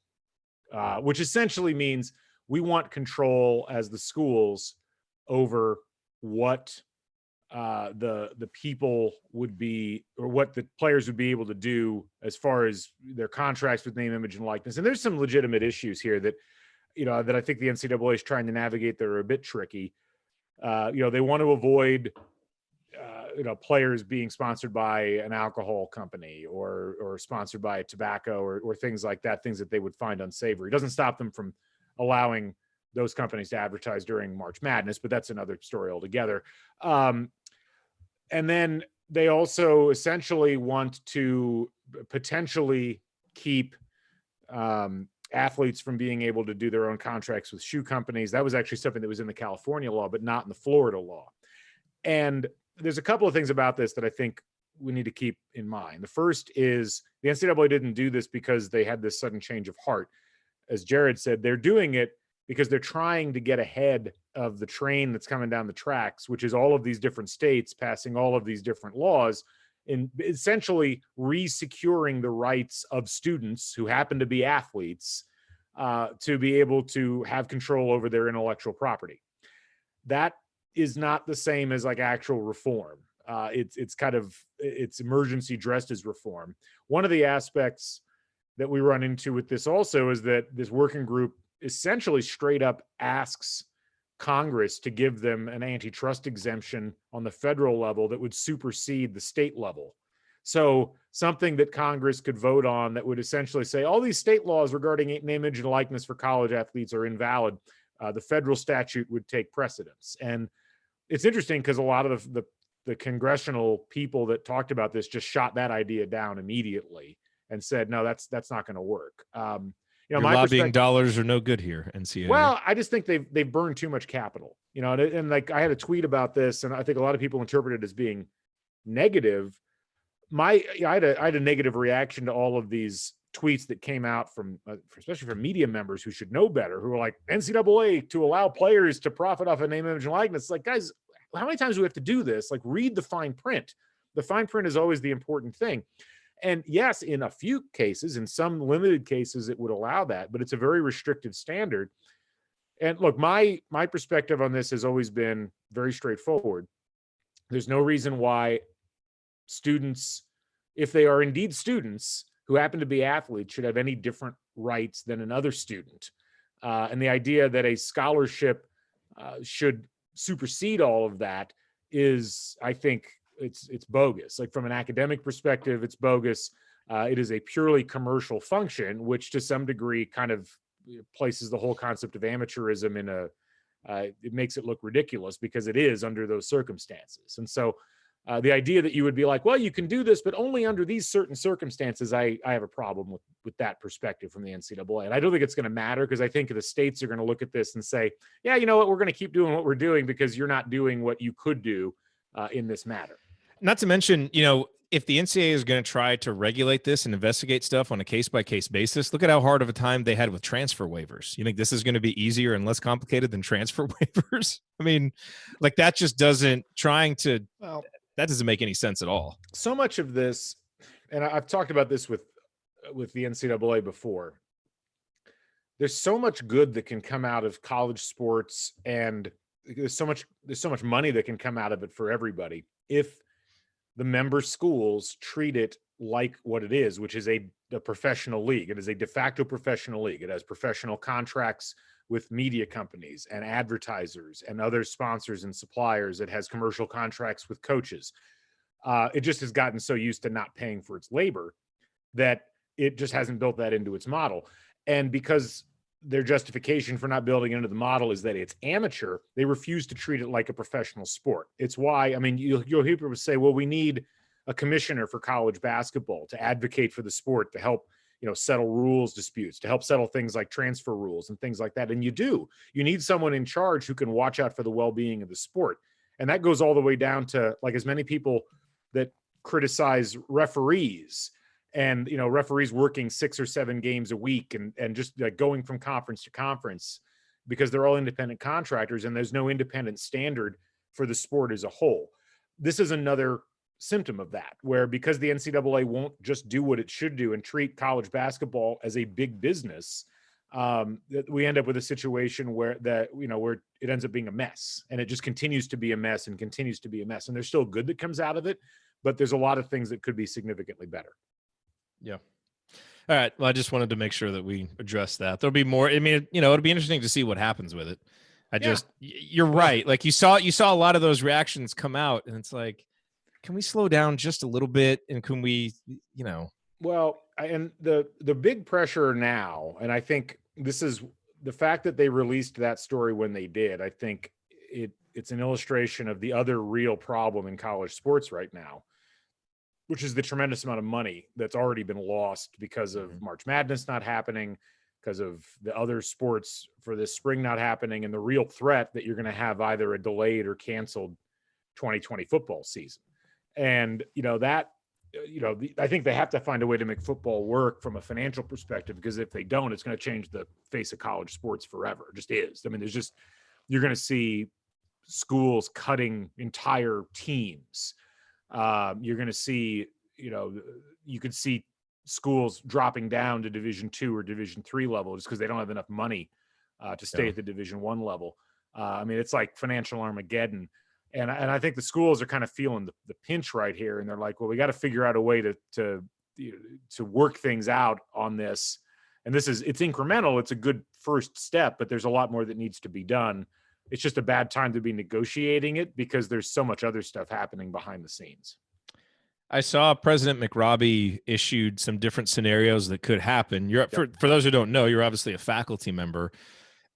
which essentially means we want control as the schools over what the people would be, or what the players would be able to do as far as their contracts with name, image, and likeness. And there's some legitimate issues here that, that I think the NCAA is trying to navigate that are a bit tricky. They want to avoid, players being sponsored by an alcohol company or sponsored by tobacco or things like that, things that they would find unsavory. It doesn't stop them from allowing those companies to advertise during March Madness, but that's another story altogether. And then they also essentially want to potentially keep athletes from being able to do their own contracts with shoe companies. That was actually something that was in the California law, but not in the Florida law. And there's a couple of things about this that I think we need to keep in mind. The first is the NCAA didn't do this because they had this sudden change of heart. As Jared said, they're doing it because they're trying to get ahead of the train that's coming down the tracks, which is all of these different states passing all of these different laws and essentially re-securing the rights of students who happen to be athletes to be able to have control over their intellectual property. That is not the same as like actual reform. It's emergency dressed as reform. One of the aspects that we run into with this also is that this working group essentially straight up asks Congress to give them an antitrust exemption on the federal level that would supersede the state level. So something that Congress could vote on that would essentially say all these state laws regarding name, image, and likeness for college athletes are invalid. The federal statute would take precedence. And it's interesting because a lot of the congressional people that talked about this just shot that idea down immediately and said, no, that's not going to work. Your lobbying dollars are no good here, NCAA. Well, I just think they've burned too much capital, and like I had a tweet about this, and I think a lot of people interpret it as being negative. I had a negative reaction to all of these tweets that came out from, especially from media members who should know better, who were like, NCAA to allow players to profit off of name, image, and likeness. Like, guys, how many times do we have to do this? Like, read the fine print. The fine print is always the important thing. And yes, in a few cases, in some limited cases, it would allow that, but it's a very restrictive standard. And look, my perspective on this has always been very straightforward. There's no reason why students, if they are indeed students who happen to be athletes, should have any different rights than another student. And the idea that a scholarship should supersede all of that is, I think, it's bogus. Like from an academic perspective, it's bogus. It is a purely commercial function, which to some degree kind of places the whole concept of amateurism in it makes it look ridiculous because it is under those circumstances. And so the idea that you would be like, well, you can do this, but only under these certain circumstances, I have a problem with that perspective from the NCAA. And I don't think it's going to matter because I think the states are going to look at this and say, yeah, you know what, we're going to keep doing what we're doing because you're not doing what you could do in this matter. Not to mention, if the NCAA is going to try to regulate this and investigate stuff on a case-by-case basis, look at how hard of a time they had with transfer waivers. You think this is going to be easier and less complicated than transfer waivers? I mean, like that just doesn't that doesn't make any sense at all. So much of this, and I've talked about this with the NCAA before, there's so much good that can come out of college sports, and there's so much money that can come out of it for everybody if the member schools treat it like what it is, which is a professional league. It is a de facto professional league. It has professional contracts with media companies and advertisers and other sponsors and suppliers. It has commercial contracts with coaches. It just has gotten so used to not paying for its labor that it just hasn't built that into its model. And because their justification for not building into the model is that it's amateur, they refuse to treat it like a professional sport. It's why, I mean, you'll hear people say, well, we need a commissioner for college basketball to advocate for the sport, to help, settle rules disputes, to help settle things like transfer rules and things like that. And you need someone in charge who can watch out for the well-being of the sport. And that goes all the way down to like as many people that criticize referees and, referees working 6 or 7 games a week and just like going from conference to conference because they're all independent contractors and there's no independent standard for the sport as a whole. This is another symptom of that, where because the NCAA won't just do what it should do and treat college basketball as a big business, that we end up with a situation where it ends up being a mess, and it just continues to be a mess and continues to be a mess. And there's still good that comes out of it, but there's a lot of things that could be significantly better. Yeah. All right. Well, I just wanted to make sure that we address that. There'll be more. I mean, it'll be interesting to see what happens with it. You're right. Like you saw a lot of those reactions come out, and it's like, can we slow down just a little bit? And can we, Well, and the big pressure now, and I think this is the fact that they released that story when they did. I think it's an illustration of the other real problem in college sports right now, which is the tremendous amount of money that's already been lost because of March Madness not happening, because of the other sports for this spring not happening, and the real threat that you're going to have either a delayed or canceled 2020 football season. And, I think they have to find a way to make football work from a financial perspective, because if they don't, it's going to change the face of college sports forever. It just is. I mean, you're going to see schools cutting entire teams. You're going to see, you could see schools dropping down to Division II or Division III level just because they don't have enough money to stay at the Division I level. I mean, it's like financial Armageddon. And I think the schools are kind of feeling the pinch right here. And they're like, well, we got to figure out a way to work things out on this. And it's incremental. It's a good first step, but there's a lot more that needs to be done. It's just a bad time to be negotiating it because there's so much other stuff happening behind the scenes. I saw President McRobbie issued some different scenarios that could happen. For those who don't know, you're obviously a faculty member.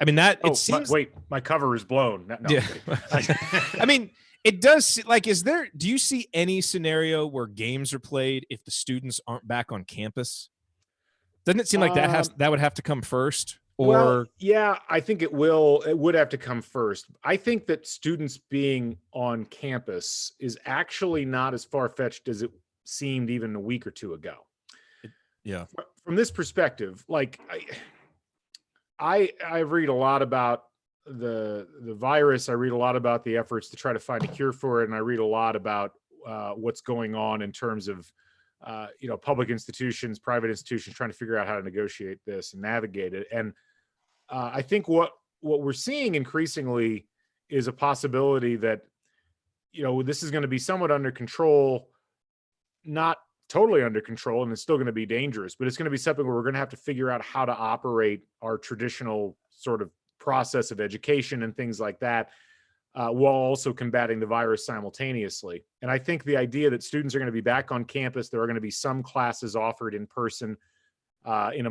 I mean, it seems. My cover is blown. No, yeah. I mean, it does. Like, do you see any scenario where games are played if the students aren't back on campus? Doesn't it seem like that would have to come first? Or yeah, I think it will. It would have to come first. I think that students being on campus is actually not as far-fetched as it seemed even a week or two ago. Yeah. From this perspective, like I read a lot about the virus. I read a lot about the efforts to try to find a cure for it, and I read a lot about what's going on in terms of public institutions, private institutions trying to figure out how to negotiate this and navigate it. And I think what we're seeing increasingly is a possibility that this is going to be somewhat under control, not totally under control, and it's still going to be dangerous, but it's going to be something where we're going to have to figure out how to operate our traditional sort of process of education and things like that, while also combating the virus simultaneously. And I think the idea that students are going to be back on campus, there are going to be some classes offered in person in a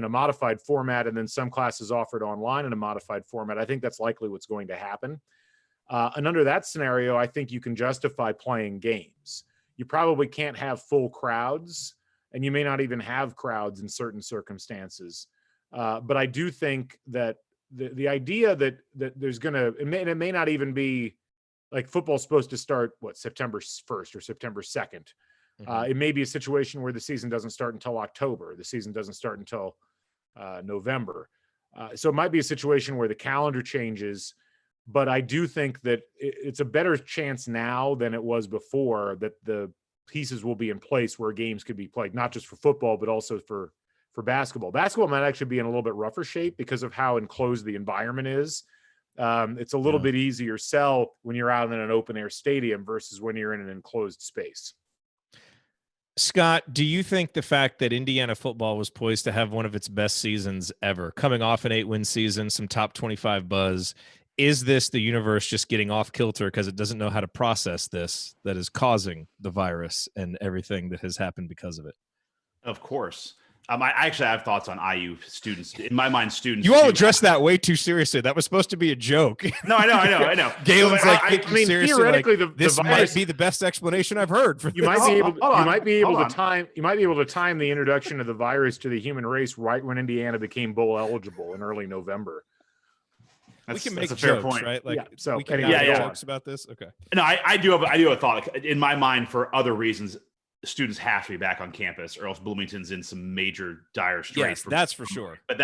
modified format, and then some classes offered online in a modified format. I think that's likely what's going to happen. And under that scenario, I think you can justify playing games. You probably can't have full crowds, and you may not even have crowds in certain circumstances. But I do think that the idea that there's it may not even be like football's supposed to start September 1st or September 2nd. It may be a situation where the season doesn't start until October. The season doesn't start until November. So it might be a situation where the calendar changes, but I do think that it's a better chance now than it was before that the pieces will be in place where games could be played, not just for football, but also for basketball. Basketball might actually be in a little bit rougher shape because of how enclosed the environment is. It's a little bit easier sell when you're out in an open air stadium versus when you're in an enclosed space. Scott, do you think the fact that Indiana football was poised to have one of its best seasons ever, coming off an 8-win season, some top 25 buzz, is this the universe just getting off kilter because it doesn't know how to process this that is causing the virus and everything that has happened because of it? Of course. I actually have thoughts on IU students. In my mind, students. You all addressed that way too seriously. That was supposed to be a joke. No, I know. Galen's I mean, theoretically, this might be the best explanation I've heard. You might be able to time the introduction of the virus to the human race right when Indiana became bowl eligible in early November. We can make a fair point, right? Like, so we can anyway, make jokes about this. Okay. No, I do have a thought. Like, in my mind, for other reasons, students have to be back on campus, or else Bloomington's in some major dire straits. Yes, that's for sure. But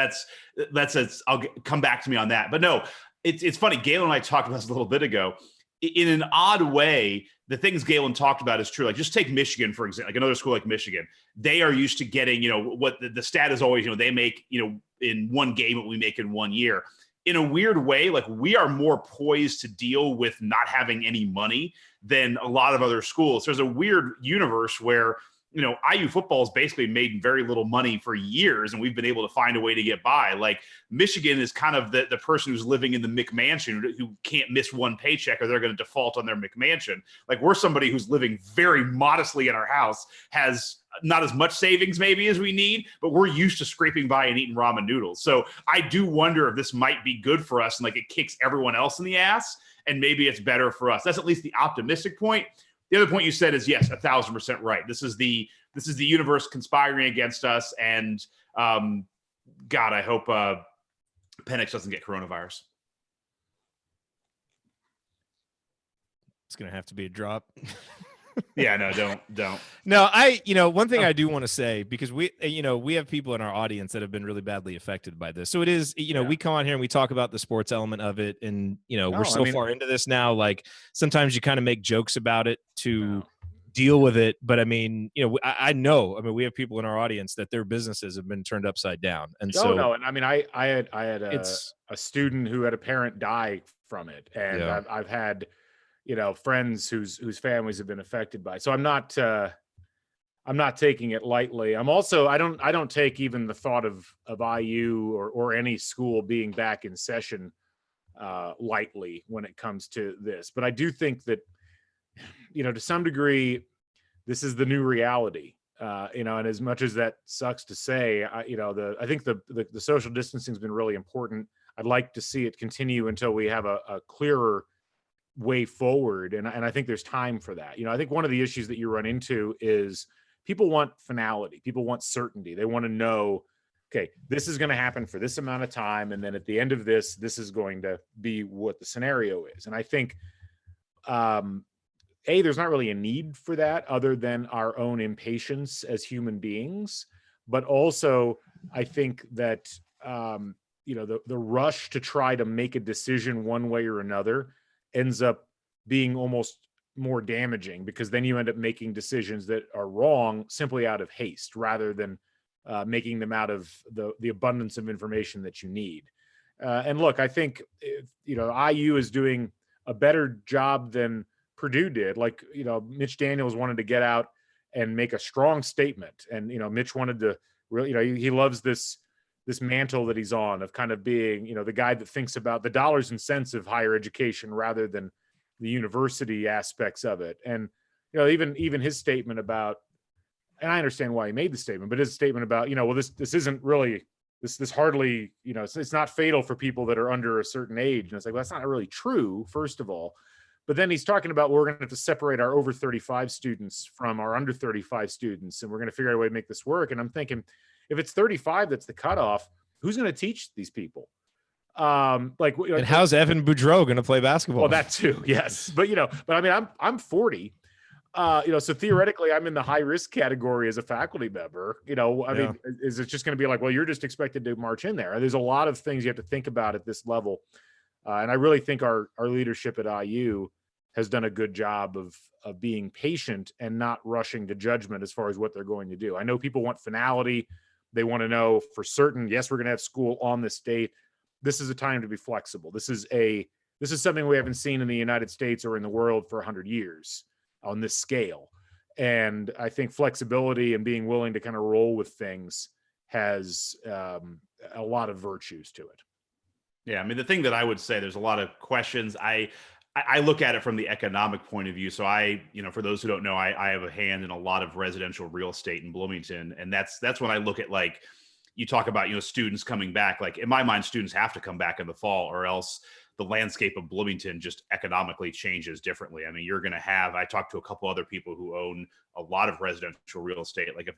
I'll come back to me on that. But no, it's funny. Galen and I talked about this a little bit ago. in an odd way, the things Galen talked about is true. Like, just take Michigan, for example, like another school like Michigan. They are used to getting, what the stat is always, they make, in one game what we make in 1 year. In a weird way, like, we are more poised to deal with not having any money than a lot of other schools. There's a weird universe where, IU football has basically made very little money for years, and we've been able to find a way to get by. Like, Michigan is kind of the person who's living in the McMansion who can't miss one paycheck or they're going to default on their McMansion. Like, we're somebody who's living very modestly in our house, has not as much savings maybe as we need, but we're used to scraping by and eating ramen noodles. So I do wonder if this might be good for us and like it kicks everyone else in the ass, and maybe it's better for us. That's at least the optimistic point. The other point you said is, yes, 1,000% right. This is the universe conspiring against us. And God, I hope Penix doesn't get coronavirus. It's going to have to be a drop. Yeah, no, don't. No, one thing I do want to say, because we have people in our audience that have been really badly affected by this. So it is, we come on here and we talk about the sports element of it. And, we're so far into this now, like sometimes you kind of make jokes about it to deal with it. But I mean, I know, we have people in our audience that their businesses have been turned upside down. And and I mean, I had a student who had a parent die from it. And I've had, friends whose families have been affected by it. So I'm not taking it lightly. I'm also, I don't take even the thought of IU or any school being back in session lightly when it comes to this. But I do think that, to some degree, this is the new reality. And as much as that sucks to say, I think the social distancing has been really important. I'd like to see it continue until we have a clearer way forward. And I think there's time for that. I think one of the issues that you run into is people want finality. People want certainty. They want to know, okay, this is going to happen for this amount of time. And then at the end of this is going to be what the scenario is. And I think, there's not really a need for that other than our own impatience as human beings. But also, I think that, the rush to try to make a decision one way or another ends up being almost more damaging, because then you end up making decisions that are wrong simply out of haste rather than making them out of the abundance of information that you need. And look, I think, IU is doing a better job than Purdue did. Like, Mitch Daniels wanted to get out and make a strong statement. And, Mitch wanted to really, he loves this mantle that he's on of kind of being, the guy that thinks about the dollars and cents of higher education rather than the university aspects of it. And, even his statement about, and I understand why he made the statement, but his statement about, this isn't really, this hardly, it's not fatal for people that are under a certain age. And it's like, well, that's not really true, first of all. But then he's talking about, we're going to have to separate our over 35 students from our under 35 students. And we're going to figure out a way to make this work. And I'm thinking, if it's 35, that's the cutoff, who's going to teach these people? And how's Evan Boudreau going to play basketball? Well, that too. Yes. But, but I mean, I'm 40, so theoretically I'm in the high risk category as a faculty member, I mean, is it just going to be like, well, you're just expected to march in there? There's a lot of things you have to think about at this level. And I really think our leadership at IU has done a good job of being patient and not rushing to judgment as far as what they're going to do. I know people want finality. They want to know for certain, yes, we're going to have school on this date. This is a time to be flexible. This is something we haven't seen in the United States or in the world for 100 years on this scale. And I think flexibility and being willing to kind of roll with things has a lot of virtues to it. Yeah, I mean, the thing that I would say, there's a lot of questions. I look at it from the economic point of view. So for those who don't know, I have a hand in a lot of residential real estate in Bloomington. And that's when I look at, like, you talk about, students coming back. Like, in my mind, students have to come back in the fall, or else the landscape of Bloomington just economically changes differently. I mean, you're going to have, I talked to a couple other people who own a lot of residential real estate. Like,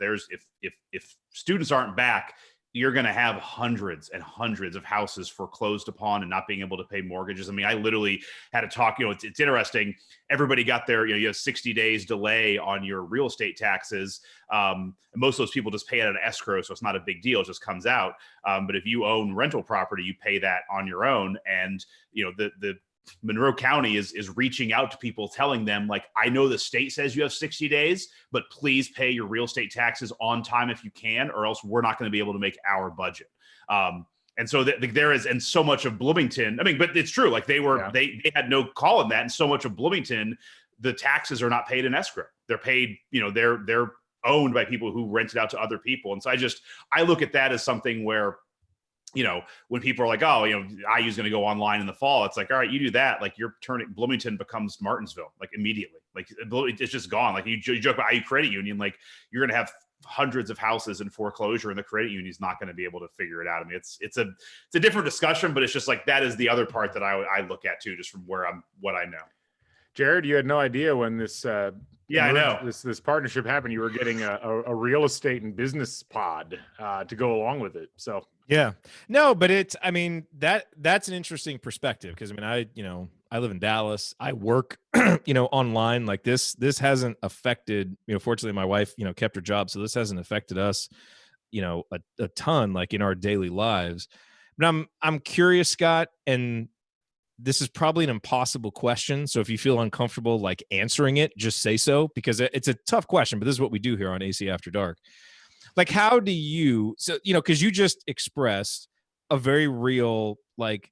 if students aren't back, you're going to have hundreds and hundreds of houses foreclosed upon and not being able to pay mortgages. I mean, I literally had to talk, it's interesting. Everybody got their, you have 60 days delay on your real estate taxes. And most of those people just pay it out of escrow. So it's not a big deal. It just comes out. But if you own rental property, you pay that on your own. And, the Monroe County is reaching out to people, telling them, like, I know the state says you have 60 days, but please pay your real estate taxes on time if you can, or else we're not going to be able to make our budget. And so there is, and so much of Bloomington, I mean, but it's true. Like they had no call in that. And so much of Bloomington, the taxes are not paid in escrow. They're paid, they're owned by people who rent it out to other people. And so I look at that as something where, when people are like, oh, IU is going to go online in the fall. It's like, all right, you do that. Like Bloomington becomes Martinsville, like immediately. Like it's just gone. Like you joke about IU Credit Union, like you're going to have hundreds of houses in foreclosure and the credit union is not going to be able to figure it out. I mean, it's a different discussion, but it's just like, that is the other part that I look at too, just from what I know. Jared, you had no idea when this, I know this partnership happened. You were getting a real estate and business pod to go along with it. So yeah, no, but that's an interesting perspective. Cause I live in Dallas. I work, online like this. This hasn't affected, fortunately my wife, kept her job. So this hasn't affected us, a ton, like in our daily lives. But I'm curious, Scott, and this is probably an impossible question. So if you feel uncomfortable, like answering it, just say so, because it's a tough question, but this is what we do here on AC After Dark. Like, how do you, cause you just expressed a very real, like,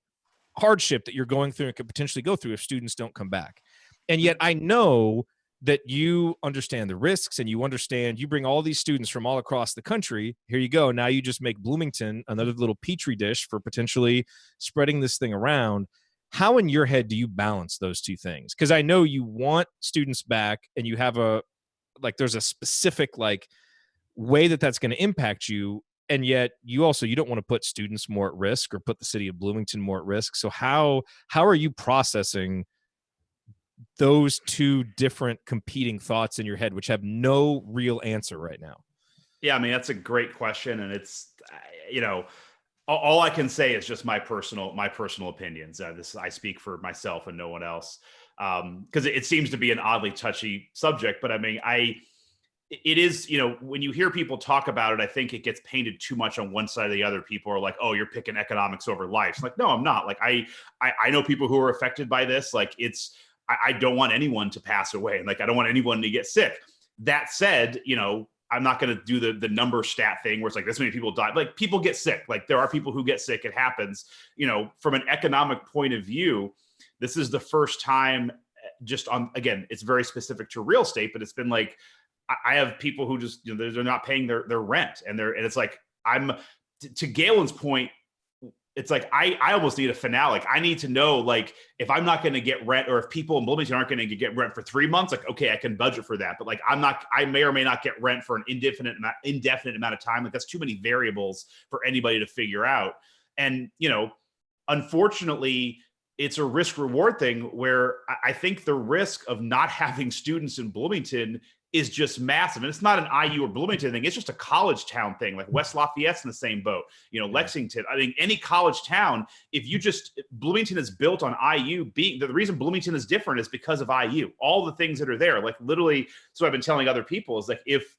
hardship that you're going through and could potentially go through if students don't come back. And yet I know that you understand the risks and you bring all these students from all across the country. Here you go. Now you just make Bloomington another little petri dish for potentially spreading this thing around. How in your head do you balance those two things? Because I know you want students back and you have there's a specific way that's going to impact you. And yet you don't want to put students more at risk or put the city of Bloomington more at risk. So how are you processing those two different competing thoughts in your head, which have no real answer right now? Yeah, I mean, that's a great question. And it's, all I can say is just my personal opinions. I speak for myself and no one else. Because it seems to be an oddly touchy subject, but I mean, it is, when you hear people talk about it, I think it gets painted too much on one side or the other. People are like, oh, you're picking economics over life. It's like, no, I'm not. Like, I know people who are affected by this. Like I don't want anyone to pass away. And like, I don't want anyone to get sick. That said, I'm not going to do the number stat thing where it's like this many people die. Like people get sick. Like there are people who get sick. It happens, from an economic point of view. This is the first time again, it's very specific to real estate, but it's been like, I have people who just, they're not paying their rent and it's like, to Galen's point, it's like, I almost need a finale. Like I need to know, like, if I'm not going to get rent or if people in Bloomington aren't going to get rent for 3 months, like, okay, I can budget for that. But like, I may or may not get rent for an indefinite amount of time. Like that's too many variables for anybody to figure out. And, unfortunately, it's a risk reward thing where I think the risk of not having students in Bloomington is just massive. And it's not an IU or Bloomington thing. It's just a college town thing. Like West Lafayette's in the same boat, Lexington. I mean, any college town, Bloomington is built on IU the reason Bloomington is different is because of IU, all the things that are there. Like literally, so I've been telling other people is like, if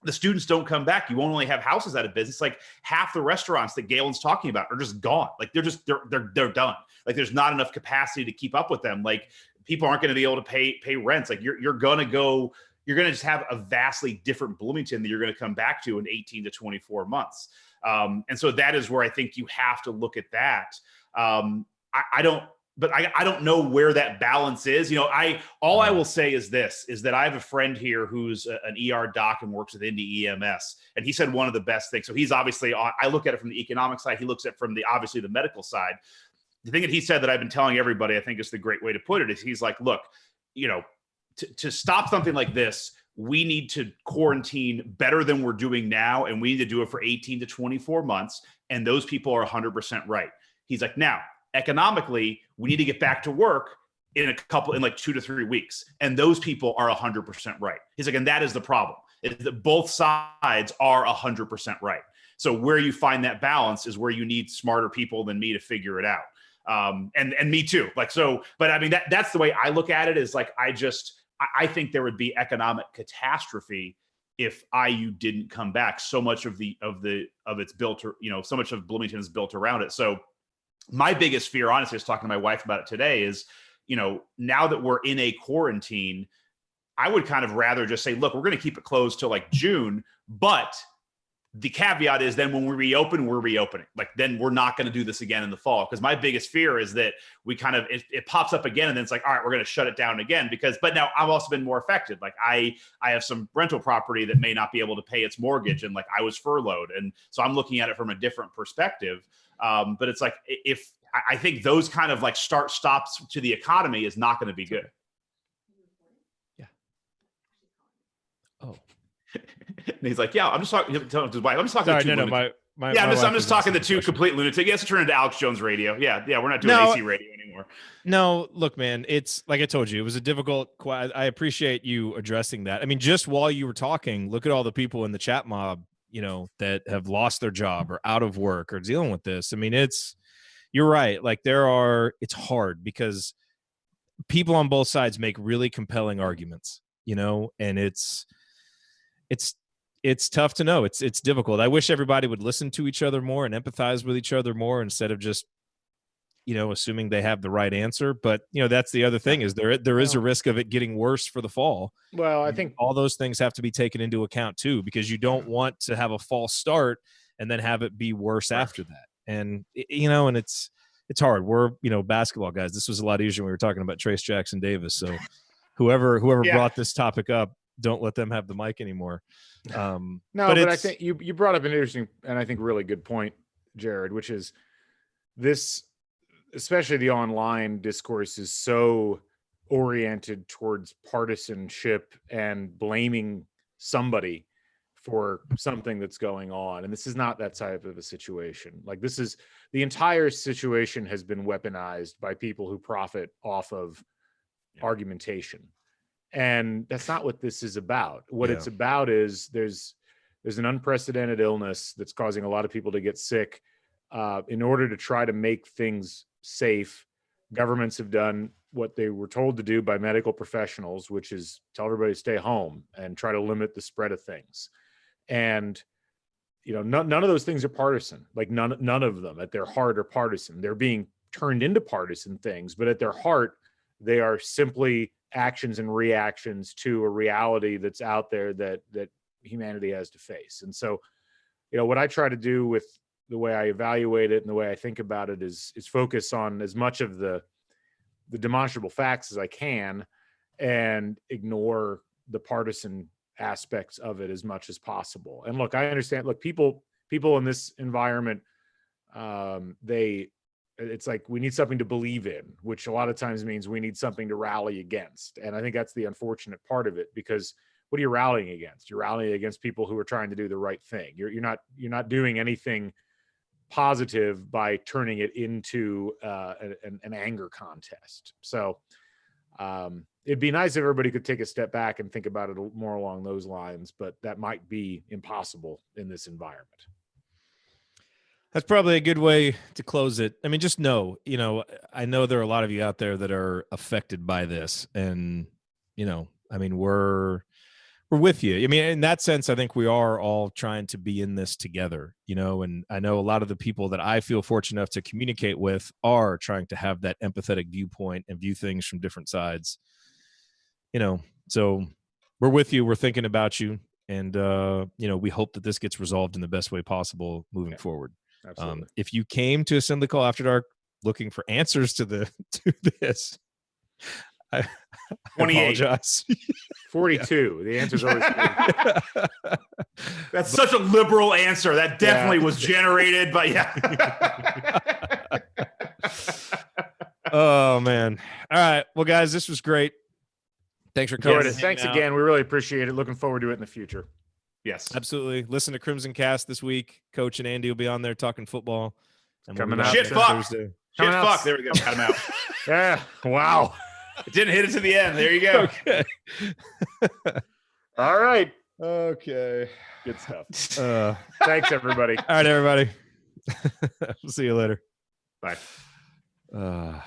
the students don't come back, you won't only have houses out of business. Like half the restaurants that Galen's talking about are just gone. Like they're done. Like there's not enough capacity to keep up with them. Like people aren't going to be able to pay rents. Like you're going to just have a vastly different Bloomington that you're going to come back to in 18 to 24 months. And so that is where I think you have to look at that. I don't know where that balance is. I will say is that I have a friend here who's an ER doc and works with Indy EMS. And he said one of the best things. So he's obviously, I look at it from the economic side. He looks at it from obviously the medical side. The thing that he said that I've been telling everybody, I think is the great way to put it, is he's like, look, to stop something like this, we need to quarantine better than we're doing now. And we need to do it for 18 to 24 months. And those people are 100% right. He's like, now, economically, we need to get back to work in like 2 to 3 weeks. And those people are 100% right. He's like, and that is the problem, is that both sides are 100% right. So where you find that balance is where you need smarter people than me to figure it out. And me too. Like, so, but I mean, that's the way I look at it, is like, I think there would be economic catastrophe if IU didn't come back. So much of it's built, so much of Bloomington is built around it. So my biggest fear, honestly, I was talking to my wife about it today, is, now that we're in a quarantine, I would kind of rather just say, look, we're going to keep it closed till like June, but the caveat is then when we reopen, we're reopening. Like, then we're not going to do this again in the fall. Because my biggest fear is that we kind of, it pops up again, and then it's like, all right, we're going to shut it down again. But now I've also been more affected. Like I have some rental property that may not be able to pay its mortgage, and like I was furloughed. And so I'm looking at it from a different perspective. But it's like, I think those kind of like stops to the economy is not going to be good. Yeah. Oh. And he's like, yeah, I'm just talking to his wife. I'm just talking Sorry, to two lunatics. I'm just talking to two complete lunatics. He has to turn into Alex Jones radio. Yeah, we're not doing AC radio anymore. No, look, man, it's like I told you, it was a difficult. I appreciate you addressing that. I mean, just while you were talking, look at all the people in the chat mob, that have lost their job or out of work or dealing with this. I mean, you're right. Like it's hard because people on both sides make really compelling arguments, and it's tough to know. It's difficult. I wish everybody would listen to each other more and empathize with each other more instead of just, assuming they have the right answer. But, that's the other thing is there is a risk of it getting worse for the fall. Well, I think all those things have to be taken into account too, because you don't want to have a false start and then have it be worse after that. And, and it's hard. We're, basketball guys. This was a lot easier when we were talking about Trace Jackson Davis. So whoever brought this topic up, don't let them have the mic anymore. But I think you brought up an interesting and I think really good point, Jared, which is this, especially the online discourse, is so oriented towards partisanship and blaming somebody for something that's going on. And this is not that type of a situation. Like, this is, the entire situation has been weaponized by people who profit off of argumentation. And that's not what this is about. What it's about is there's an unprecedented illness that's causing a lot of people to get sick. In order to try to make things safe, governments have done what they were told to do by medical professionals, which is tell everybody to stay home and try to limit the spread of things. And, none of those things are partisan. Like none of them at their heart are partisan. They're being turned into partisan things, but at their heart, they are simply actions and reactions to a reality that's out there that humanity has to face. And so, what I try to do with the way I evaluate it and the way I think about it is focus on as much of the demonstrable facts as I can and ignore the partisan aspects of it as much as possible. And look, I understand, people in this environment, it's like we need something to believe in, which a lot of times means we need something to rally against. And I think that's the unfortunate part of it, because what are you rallying against? You're rallying against people who are trying to do the right thing. You're not doing anything positive by turning it into an anger contest. So it'd be nice if everybody could take a step back and think about it more along those lines, but that might be impossible in this environment. That's probably a good way to close it. I mean, just know, I know there are a lot of you out there that are affected by this, and, I mean, we're with you. I mean, in that sense, I think we are all trying to be in this together, and I know a lot of the people that I feel fortunate enough to communicate with are trying to have that empathetic viewpoint and view things from different sides, so we're with you. We're thinking about you. And, we hope that this gets resolved in the best way possible moving forward. Absolutely. If you came to Assembly Call After Dark looking for answers to this, I apologize. 42. The answer's always 42. That's such a liberal answer. That definitely was generated by Oh man. All right. Well, guys, this was great. Thanks for coming. Thanks again. We really appreciate it. Looking forward to it in the future. Yes, absolutely. Listen to CrimsonCast this week. Coach and Andy will be on there talking football. And coming out shit fuck. Shit fuck. There we go. Got him out. Yeah. Wow. It didn't hit it to the end. There you go. Okay. All right. Okay. Good stuff. Thanks, everybody. All right, everybody. We'll see you later. Bye.